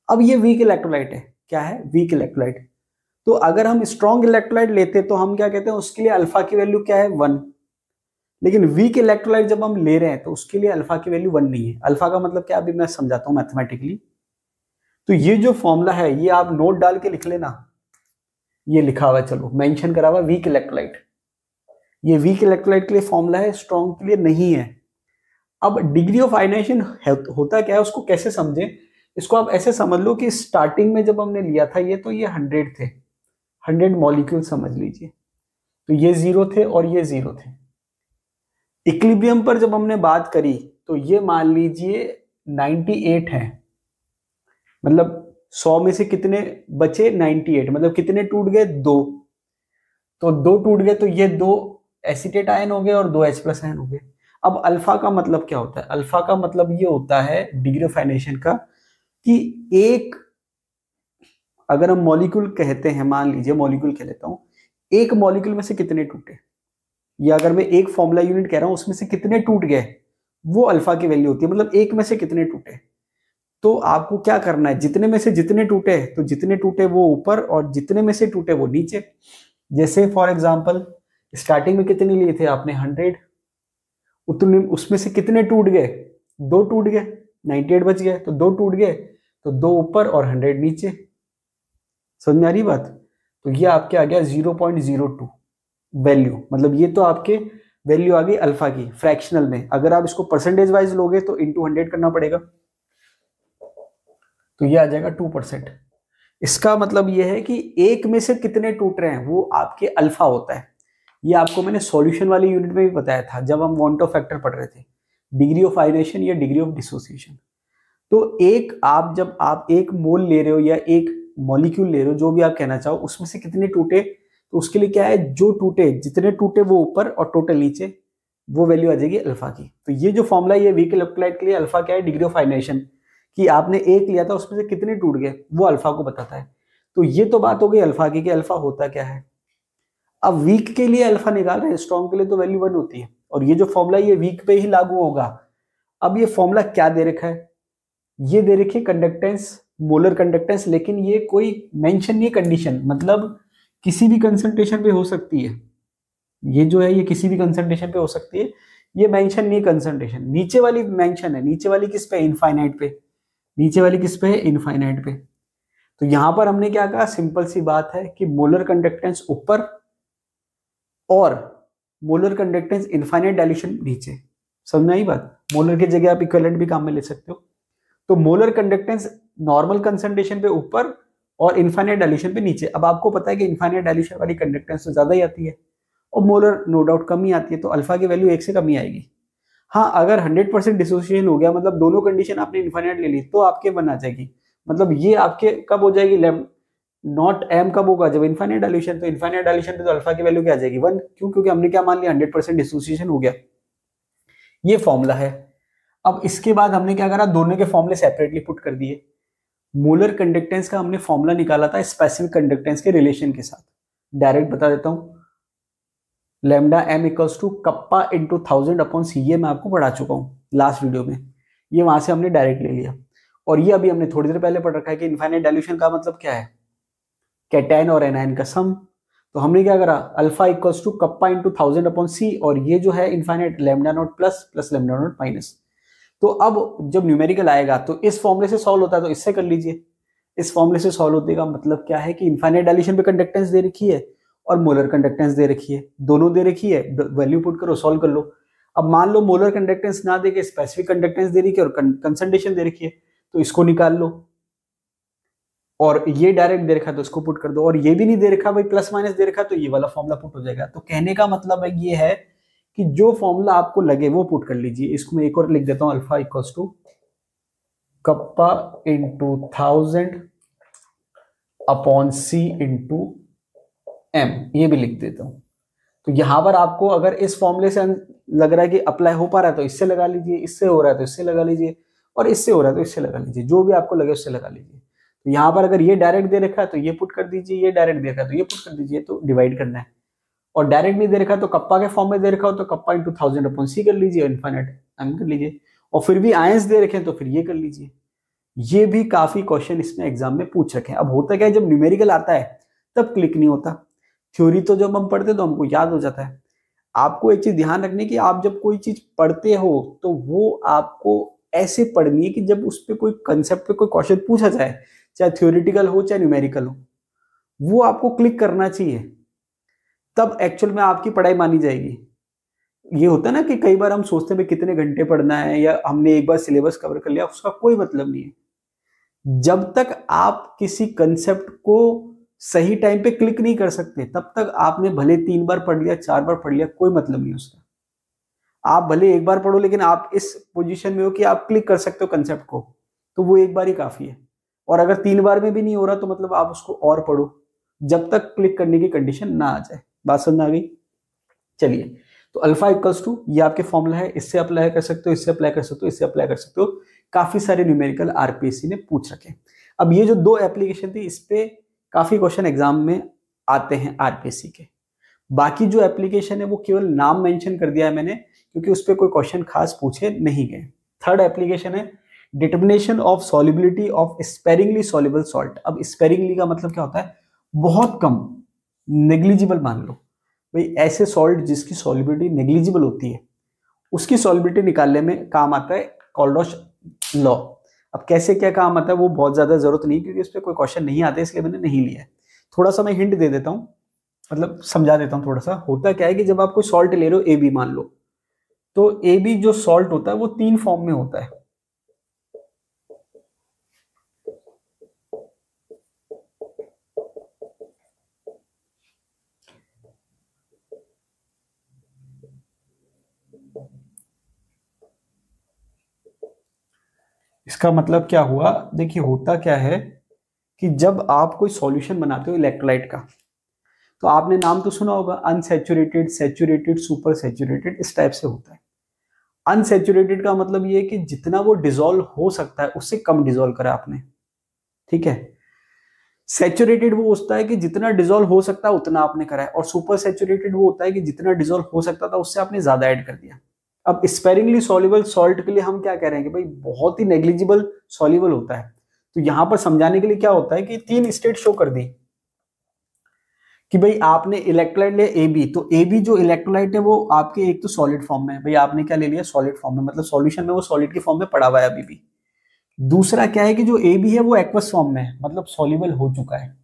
अब ये वीक इलेक्ट्रोलाइट है, क्या है, वीक इलेक्ट्रोलाइट। तो अगर हम स्ट्रॉन्ग इलेक्ट्रोलाइट लेते तो हम क्या कहते हैं, उसके लिए अल्फा की वैल्यू क्या है, 1। लेकिन वीक इलेक्ट्रोलाइट जब हम ले रहे हैं तो उसके लिए अल्फा की वैल्यू 1 नहीं है। अल्फा का मतलब क्या, अभी मैं समझाता हूं मैथमेटिकली। तो ये जो फॉर्मूला है ये आप नोट डाल के लिख लेना, ये लिखा हुआ है, चलो मेंशन करा हुआ वीक इलेक्ट्रोलाइट। ये वीक इलेक्ट्रोलाइट के लिए फॉर्मूला है, स्ट्रॉन्ग के लिए नहीं है। अब डिग्री ऑफ आयनाइजेशन होता क्या है, उसको कैसे समझे, इसको आप ऐसे समझ लो कि स्टार्टिंग में जब हमने लिया था ये, तो ये 100 थे, 100 मॉलिक्यूल समझ लीजिए, तो ये 0 थे और ये 0 थे। इक्विलिब्रियम पर जब हमने बात करी तो ये मान लीजिए 98 है, मतलब 100 में से कितने बचे, 98, मतलब कितने टूट गए, 2। तो 2 टूट गए तो ये 2 एसिटेट आयन हो गए और 2 H+ आयन हो गए। अब अल्फा का मतलब क्या होता है, अल्फा का मतलब ये होता है डिग्री ऑफ आयनाइजेशन का, कि एक, अगर हम मॉलिक्यूल कहते हैं, मान लीजिए मॉलिक्यूल कह लेता हूं, एक मॉलिक्यूल में से कितने टूटे, या अगर मैं एक फॉर्मूला यूनिट कह रहा हूं उसमें से कितने टूट गए, वो अल्फा की वैल्यू होती है, मतलब एक में से कितने टूटे। तो आपको क्या करना है, जितने में से जितने टूटे, तो जितने टूटे वो ऊपर और जितने में से टूटे वो नीचे। जैसे फॉर एग्जांपल स्टार्टिंग में कितने लिए थे आपने, 100, उतने उसमें से कितने टूट गए, 2 टूट गए, 98 बच गए, तो 2 टूट गए, तो 2 ऊपर और 100 नीचे। समझ में आ रही बात। तो ये आपके आ गया 0.02 वैल्यू, मतलब ये तो आपके वैल्यू आ गई अल्फा की फ्रैक्शनल में। अगर आप इसको परसेंटेज वाइज लोगे तो इंटू 100 करना पड़ेगा, तो ये आ जाएगा 2%। इसका मतलब ये है कि एक में से कितने टूट रहे हैं वो आपके अल्फा होता है। ये आपको मैंने सॉल्यूशन वाली यूनिट में भी बताया था जब हम वॉन्ट ऑफ फैक्टर पढ़ रहे थे, डिग्री ऑफ आयनाइजेशन या डिग्री ऑफ डिसोसिएशन। तो एक आप जब आप एक मोल ले रहे हो या एक मॉलिक्यूल ले रहे हो, जो भी आप कहना चाहो, उसमें से कितने टूटे, तो उसके लिए क्या है, जो टूटे, जितने टूटे वो ऊपर और टोटल नीचे, वो वैल्यू आ जाएगी अल्फा की। तो ये जो फॉर्मूला है ये वीक इलेक्ट्रोलाइट के लिए अल्फा क्या है, डिग्री ऑफ आयनाइजेशन, कि आपने एक लिया था उसमें से कितने टूट गए वो अल्फा को बताता है। तो ये तो बात हो गई अल्फा की कि अल्फा होता क्या है। अब वीक के लिए अल्फा निकाल रहे हैं, स्ट्रॉन्ग के लिए तो वैल्यू 1 होती है, और ये जो फॉर्मूला ये वीक पे ही लागू होगा। अब ये फॉर्मूला क्या दे रखा है, ये दे रखी है कंडक्टेंस, मोलर कंडक्टेंस, लेकिन ये कोई मेंशन नहीं है कंडीशन, मतलब किसी भी कंसंट्रेशन पे हो सकती है। ये जो है ये किसी भी कंसंट्रेशन पे हो सकती है, ये मेंशन नहीं है कंसंट्रेशन। नीचे वाली मेंशन है, नीचे वाली किस पे, इनफाइनाइट पे। नीचे वाली किस पे है, इनफाइनाइट पे। तो यहां पर हमने क्या कहा, सिंपल सी बात है कि मोलर कंडक्टेंस ऊपर और मोलर कंडक्टेंस इनफाइनाइट डायल्यूशन नीचे। समझ में आई बात। मोलर की जगह आप इक्विवेलेंट भी काम में ले सकते हो। तो मोलर कंडक्टेंस नॉर्मल कंसंट्रेशन पे ऊपर और इनफाइनाइट डायल्यूशन पे नीचे। अब आपको पता है कि इनफाइनाइट डायल्यूशन वाली कंडक्टेंस तो ज्यादा ही आती है और मोलर नो डाउट कम ही आती है, तो अल्फा की वैल्यू 1 से कम ही आएगी। हाँ, अगर 100% डिसोसिएशन हो गया, मतलब दोनों कंडीशन आपने इनफाइनाइट ले ली, तो आपके 1 आ जाएगी। मतलब ये आपके कब हो जाएगी, नॉट एम कब होगा, जब इनफाइनाइट डायल्यूशन। तो इनफाइनाइट डायल्यूशन पे तो अल्फा की वैल्यू क्या आ जाएगी, 1। क्यों, क्योंकि हमने क्या मान लिया, 100% डिसोसिएशन हो गया। ये फॉर्मूला है। अब इसके बाद हमने क्या करा, दोनों के फॉर्मूले सेपरेटली पुट कर दिए। मोलर कंडक्टेंस का हमने फॉर्मूला निकाला था स्पेसिफिक कंडक्टेंस के रिलेशन के साथ। डायरेक्ट बता देता हूं, lambda M equals to kappa into 1000 upon C, ये मैं आपको पढ़ा चुका हूं लास्ट वीडियो में, ये वहां से हमने डायरेक्ट ले लिया। और ये अभी हमने थोड़ी देर पहले पढ़ रखा है कि इनफाइनाइट डाइल्यूशन का मतलब क्या है, कैटायन और एनायन का सम। तो हमने क्या करा, alpha equals to kappa into 1000 upon C, और ये जो है infinite lambda not plus plus lambda nought minus. तो अब जब न्यूमेरिकल आएगा तो इस फॉर्मूले से सॉल्व होता है, तो इससे कर लीजिए। इस फॉर्मूले से सॉल्व होने का मतलब क्या है कि इनफाइनाइट डाइल्यूशन पे कंडक्टेंस दे रखी है और मोलर कंडक्टेंस दे रखी है, दोनों दे रखी है, वैल्यू पुट करो, सॉल्व कर लो। अब मान लो मोलर कंडक्टेंस ना दे के स्पेसिफिक कंडक्टेंस दे रखी है और कंसंट्रेशन दे रखी है, तो इसको निकाल लो। और ये डायरेक्ट दे रखा है तो इसको पुट कर दो, और ये भी नहीं दे रखा भाई, प्लस माइनस दे रखा, तो ये वाला फॉर्मूला पुट हो जाएगा। तो कहने का मतलब है ये है कि जो फॉर्मूला आपको लगे वो पुट कर लीजिए। इसको मैं एक और लिख देता हूं, alpha equals to kappa into 1000 upon C into M, ये भी लिख देता हूं। तो यहां पर आपको अगर इस फॉर्मूले से लग रहा है कि अप्लाई हो पा रहा है तो इससे लगा लीजिए, इससे हो रहा है तो इससे लगा लीजिए, और इससे हो रहा है तो इससे लगा लीजिए, जो भी आपको लगे उससे लगा लीजिए। तो यहाँ पर अगर ये डायरेक्ट दे रखा है तो ये पुट कर दीजिए, ये डायरेक्ट दे रखा है तो ये पुट कर दीजिए, तो डिवाइड करना है। और डायरेक्ट नहीं दे रखा है तो कप्पा के फॉर्म में दे रखा हो तो कप्पा इंटू 1000 अपॉन सी कर लीजिए, इनफाइनाइट एम कर लीजिए। और फिर भी आयंस दे रखे हैं तो फिर ये कर लीजिए। ये भी काफी क्वेश्चन इसमें एग्जाम में पूछ रखे हैं। अब होता क्या है, जब न्यूमेरिकल आता है तब क्लिक नहीं होता, थ्योरी तो जब हम पढ़ते तो हमको याद हो जाता है। आपको एक चीज ध्यान रखनी कि आप जब कोई चीज पढ़ते हो तो वो आपको ऐसे पढ़नी है कि जब उस पर कोई कंसेप्ट पे कोई क्वेश्चन पूछा जाए, चाहे थ्योरेटिकल हो चाहे न्यूमेरिकल हो, वो आपको क्लिक करना चाहिए, तब एक्चुअल में आपकी पढ़ाई मानी जाएगी। ये होता है ना कि कई बार हम सोचते हैं कितने घंटे पढ़ना है या हमने एक बार सिलेबस कवर कर लिया, उसका कोई मतलब नहीं है। जब तक आप किसी कंसेप्ट को सही टाइम पे क्लिक नहीं कर सकते तब तक आपने भले 3 बार पढ़ लिया 4 बार पढ़ लिया, कोई मतलब नहीं उसका। आप भले एक बार पढ़ो लेकिन आप इस पोजीशन में हो कि आप क्लिक कर सकते हो कंसेप्ट को, तो वो एक बार ही काफी है। और अगर 3 बार में भी नहीं हो रहा तो मतलब आप उसको और पढ़ो जब तक क्लिक करने की कंडीशन ना आ जाए। बात समझ आ गई? चलिए, तो अल्फा इक्वल्स टू, ये आपके फॉर्मूला है, इससे अप्लाई कर सकते हो, इससे अप्लाई कर सकते हो, इससे अप्लाई कर सकते हो। काफी सारे न्यूमेरिकल आरपीएससी ने पूछ रखे। अब ये जो 2 एप्लीकेशन थी इस पे काफी क्वेश्चन एग्जाम में आते हैं आरपीएससी के। बाकी जो एप्लीकेशन है वो केवल नाम मेंशन कर दिया है मैंने, क्योंकि उस पर कोई क्वेश्चन खास पूछे नहीं गए। थर्ड एप्लीकेशन है determination of solubility of sparingly soluble salt. अब स्पेरिंगली का मतलब क्या होता है, बहुत कम, नेग्लिजिबल मान लो भाई, ऐसे सॉल्ट जिसकी सॉल्युबिलिटी नेग्लिजिबल होती है उसकी सॉल्युबिलिटी निकालने में काम आता है कोल्डोश लॉ। अब कैसे क्या काम आता है वो बहुत ज्यादा जरूरत नहीं, क्योंकि इस पर कोई क्वेश्चन नहीं आते इसलिए मैंने नहीं लिया है। थोड़ा सा मैं हिंट दे देता हूँ, मतलब समझा देता हूँ थोड़ा सा। होता क्या है कि जब आप कोई सॉल्ट ले रहे हो, ए बी मान लो, तो ए बी जो सॉल्ट होता है वो 3 फॉर्म में होता है। इसका मतलब क्या हुआ, देखिए होता क्या है कि जब आप कोई सॉल्यूशन बनाते हो इलेक्ट्रोलाइट का, तो आपने नाम तो सुना होगा अनसैचुरेटेड, सैचुरेटेड, सुपर सैचुरेटेड, इस टाइप से होता है। अनसैचुरेटेड का मतलब ये है कि जितना वो डिसॉल्व हो सकता है उससे कम डिसॉल्व करा आपने, ठीक है। सैचुरेटेड वो होता है कि जितना डिसॉल्व हो सकता है उतना आपने करा है, और सुपर सैचुरेटेड वो होता है कि जितना डिसॉल्व हो सकता था उससे आपने ज्यादा ऐड कर दिया। अब स्पेरिंगली सॉल्युबल सॉल्ट के लिए हम क्या कह रहे हैं कि भाई बहुत ही नेग्लिजिबल सॉल्युबल होता है। तो यहां पर समझाने के लिए क्या होता है कि 3 स्टेट शो कर दी कि भाई आपने इलेक्ट्रोलाइट लिया ए बी, तो ए बी जो इलेक्ट्रोलाइट है वो आपके एक तो सॉलिड फॉर्म में है, भाई आपने क्या ले लिया, सॉलिड फॉर्म में, मतलब सॉल्यूशन में वो सॉलिड की फॉर्म में पड़ा हुआ है अभी भी। दूसरा क्या है कि जो ए बी है वो एक्वस फॉर्म में है, मतलब सॉल्युबल हो चुका है।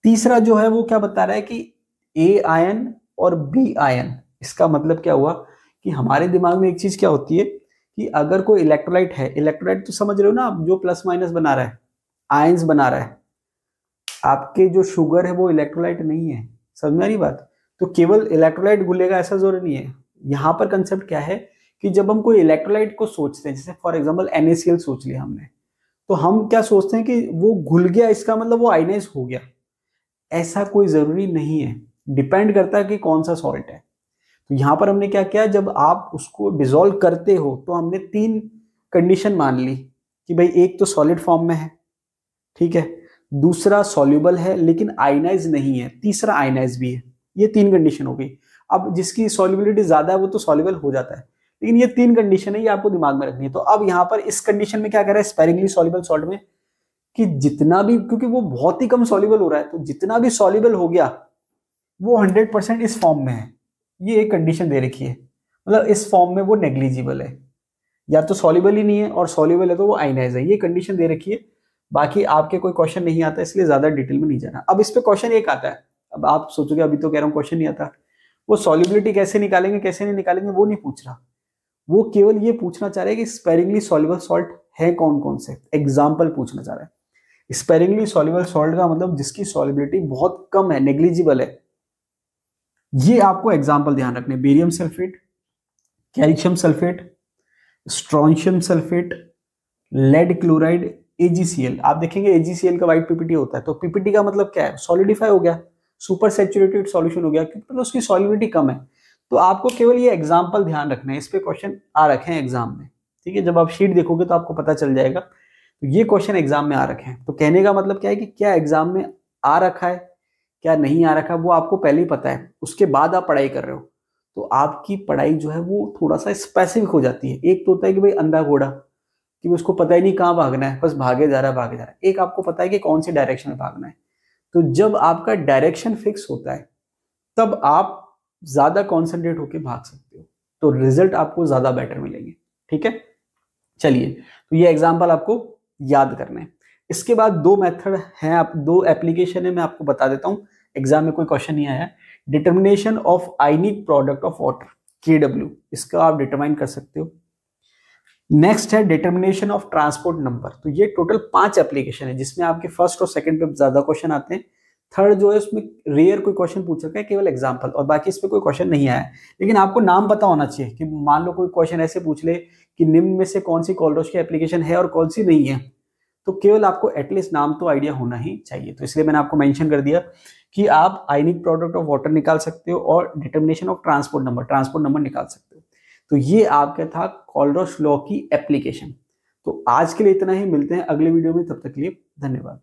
तीसरा जो है वो क्या बता रहा है कि ए आयन और बी आयन। इसका मतलब क्या हुआ कि हमारे दिमाग में एक चीज क्या होती है कि अगर कोई इलेक्ट्रोलाइट है, इलेक्ट्रोलाइट तो समझ रहे हो ना आप, जो प्लस माइनस बना रहा है, आयंस बना रहा है, आपके जो शुगर है वो इलेक्ट्रोलाइट नहीं है। समझ में आ रही बात? तो केवल इलेक्ट्रोलाइट घुलेगा ऐसा जरूरी नहीं है। यहाँ पर कंसेप्ट क्या है कि जब हम कोई इलेक्ट्रोलाइट को सोचते हैं, जैसे फॉर एग्जांपल NaCl सोच लिया हमने, तो हम क्या सोचते हैं कि वो घुल गया, इसका मतलब वो आयनाइज हो गया। ऐसा कोई जरूरी नहीं है, डिपेंड करता है कि कौन सा सॉल्ट है। तो यहां पर हमने क्या किया, जब आप उसको डिसॉल्व करते हो तो हमने 3 कंडीशन मान ली कि भाई एक तो सॉलिड फॉर्म में है, ठीक है, दूसरा सॉल्युबल है लेकिन आयनाइज नहीं है, तीसरा आयनाइज भी है। ये 3 कंडीशन हो गई। अब जिसकी सॉल्युबिलिटी ज्यादा है वो तो सॉल्युबल हो जाता है, लेकिन ये 3 कंडीशन है, ये आपको दिमाग में रखनी है। तो अब यहाँ पर इस कंडीशन में क्या कर रहा है स्पेरिंगली सॉल्युबल सॉल्ट में, कि जितना भी, क्योंकि वो बहुत ही कम सॉल्युबल हो रहा है, तो जितना भी सॉल्युबल हो गया वो 100% इस फॉर्म में है। ये एक कंडीशन दे रखी है, मतलब इस फॉर्म में वो नेग्लिजिबल है, या तो सॉल्युबल ही नहीं है और सॉल्युबल है तो वो आयनाइज है। ये कंडीशन दे रखी है। बाकी आपके कोई क्वेश्चन नहीं आता, इसलिए ज्यादा डिटेल में नहीं जाना। अब इस पे क्वेश्चन एक आता है, अब आप सोचोगे अभी तो कह रहा हूँ क्वेश्चन नहीं आता, वो सॉल्युबिलिटी कैसे निकालेंगे कैसे नहीं निकालेंगे वो नहीं पूछ रहा, वो केवल ये पूछना चाह रहा है कि स्पेरिंगली सॉल्युबल सॉल्ट है कौन कौन से, एग्जाम्पल पूछना चाह रहा है। स्पेरिंगली सॉल्युबल सॉल्ट का मतलब जिसकी सॉल्युबिलिटी बहुत कम है, नेग्लिजिबल है। ये आपको एग्जाम्पल ध्यान रखने, barium sulphate, calcium sulphate, strontium sulphate, lead chloride, AgCl। आप देखेंगे AgCl का व्हाइट पीपीटी होता है, तो पीपीटी का मतलब क्या है, सॉलिडिफाई हो गया, सुपर सैचुरेटेड सॉल्यूशन हो गया, मतलब उसकी सॉल्युबिलिटी कम है। तो आपको केवल ये एग्जाम्पल ध्यान रखना है, इस पे क्वेश्चन आ रखे हैं एग्जाम में, ठीक है। जब आप शीट देखोगे तो आपको पता चल जाएगा। तो ये क्वेश्चन एग्जाम में आ रखे हैं, तो कहने का मतलब क्या है कि क्या एग्जाम में आ रखा है क्या नहीं आ रखा वो आपको पहले ही पता है, उसके बाद आप पढ़ाई कर रहे हो तो आपकी पढ़ाई जो है वो थोड़ा सा स्पेसिफिक हो जाती है। एक तो होता है कि भाई अंधा घोड़ा, कि उसको पता ही नहीं कहाँ भागना है, बस भागे जा रहा है भागे जा रहा है। एक आपको पता है कि कौन सी डायरेक्शन में भागना है। तो जब आपका डायरेक्शन फिक्स होता है तब आप ज्यादा कॉन्सेंट्रेट होकर भाग सकते हो, तो रिजल्ट आपको ज्यादा बेटर मिलेंगे, ठीक है। चलिए, तो ये एग्जाम्पल आपको याद करना है। इसके बाद 2 मेथड हैं, आप 2 एप्लीकेशन है, मैं आपको बता देता हूं, एग्जाम में कोई क्वेश्चन नहीं आया। Determination of ionic product of water, KW, इसका आप डिटरमाइन कर सकते हो। नेक्स्ट है डिटर्मिनेशन ऑफ ट्रांसपोर्ट नंबर। तो ये टोटल 5 एप्लीकेशन है जिसमें आपके फर्स्ट और सेकंड पे ज्यादा क्वेश्चन आते हैं। थर्ड जो है उसमें रेयर कोई क्वेश्चन पूछ रखा है, केवल एग्जांपल, और बाकी इस पे कोई क्वेश्चन नहीं आया है। लेकिन आपको नाम पता होना चाहिए, कि मान लो कोई क्वेश्चन ऐसे पूछ ले कि निम्न में से कौन सी कोलरोस की एप्लीकेशन है और कौन सी नहीं है, तो केवल आपको एटलीस्ट नाम तो आइडिया होना ही चाहिए। तो इसलिए मैंने आपको मेंशन कर दिया कि आप आयनिक प्रोडक्ट ऑफ वाटर निकाल सकते हो और डिटर्मिनेशन ऑफ ट्रांसपोर्ट नंबर निकाल सकते हो। तो ये आपका था कोलरोस लॉ की एप्लीकेशन। तो आज के लिए इतना ही, मिलते हैं अगले वीडियो में, तब तक के लिए धन्यवाद।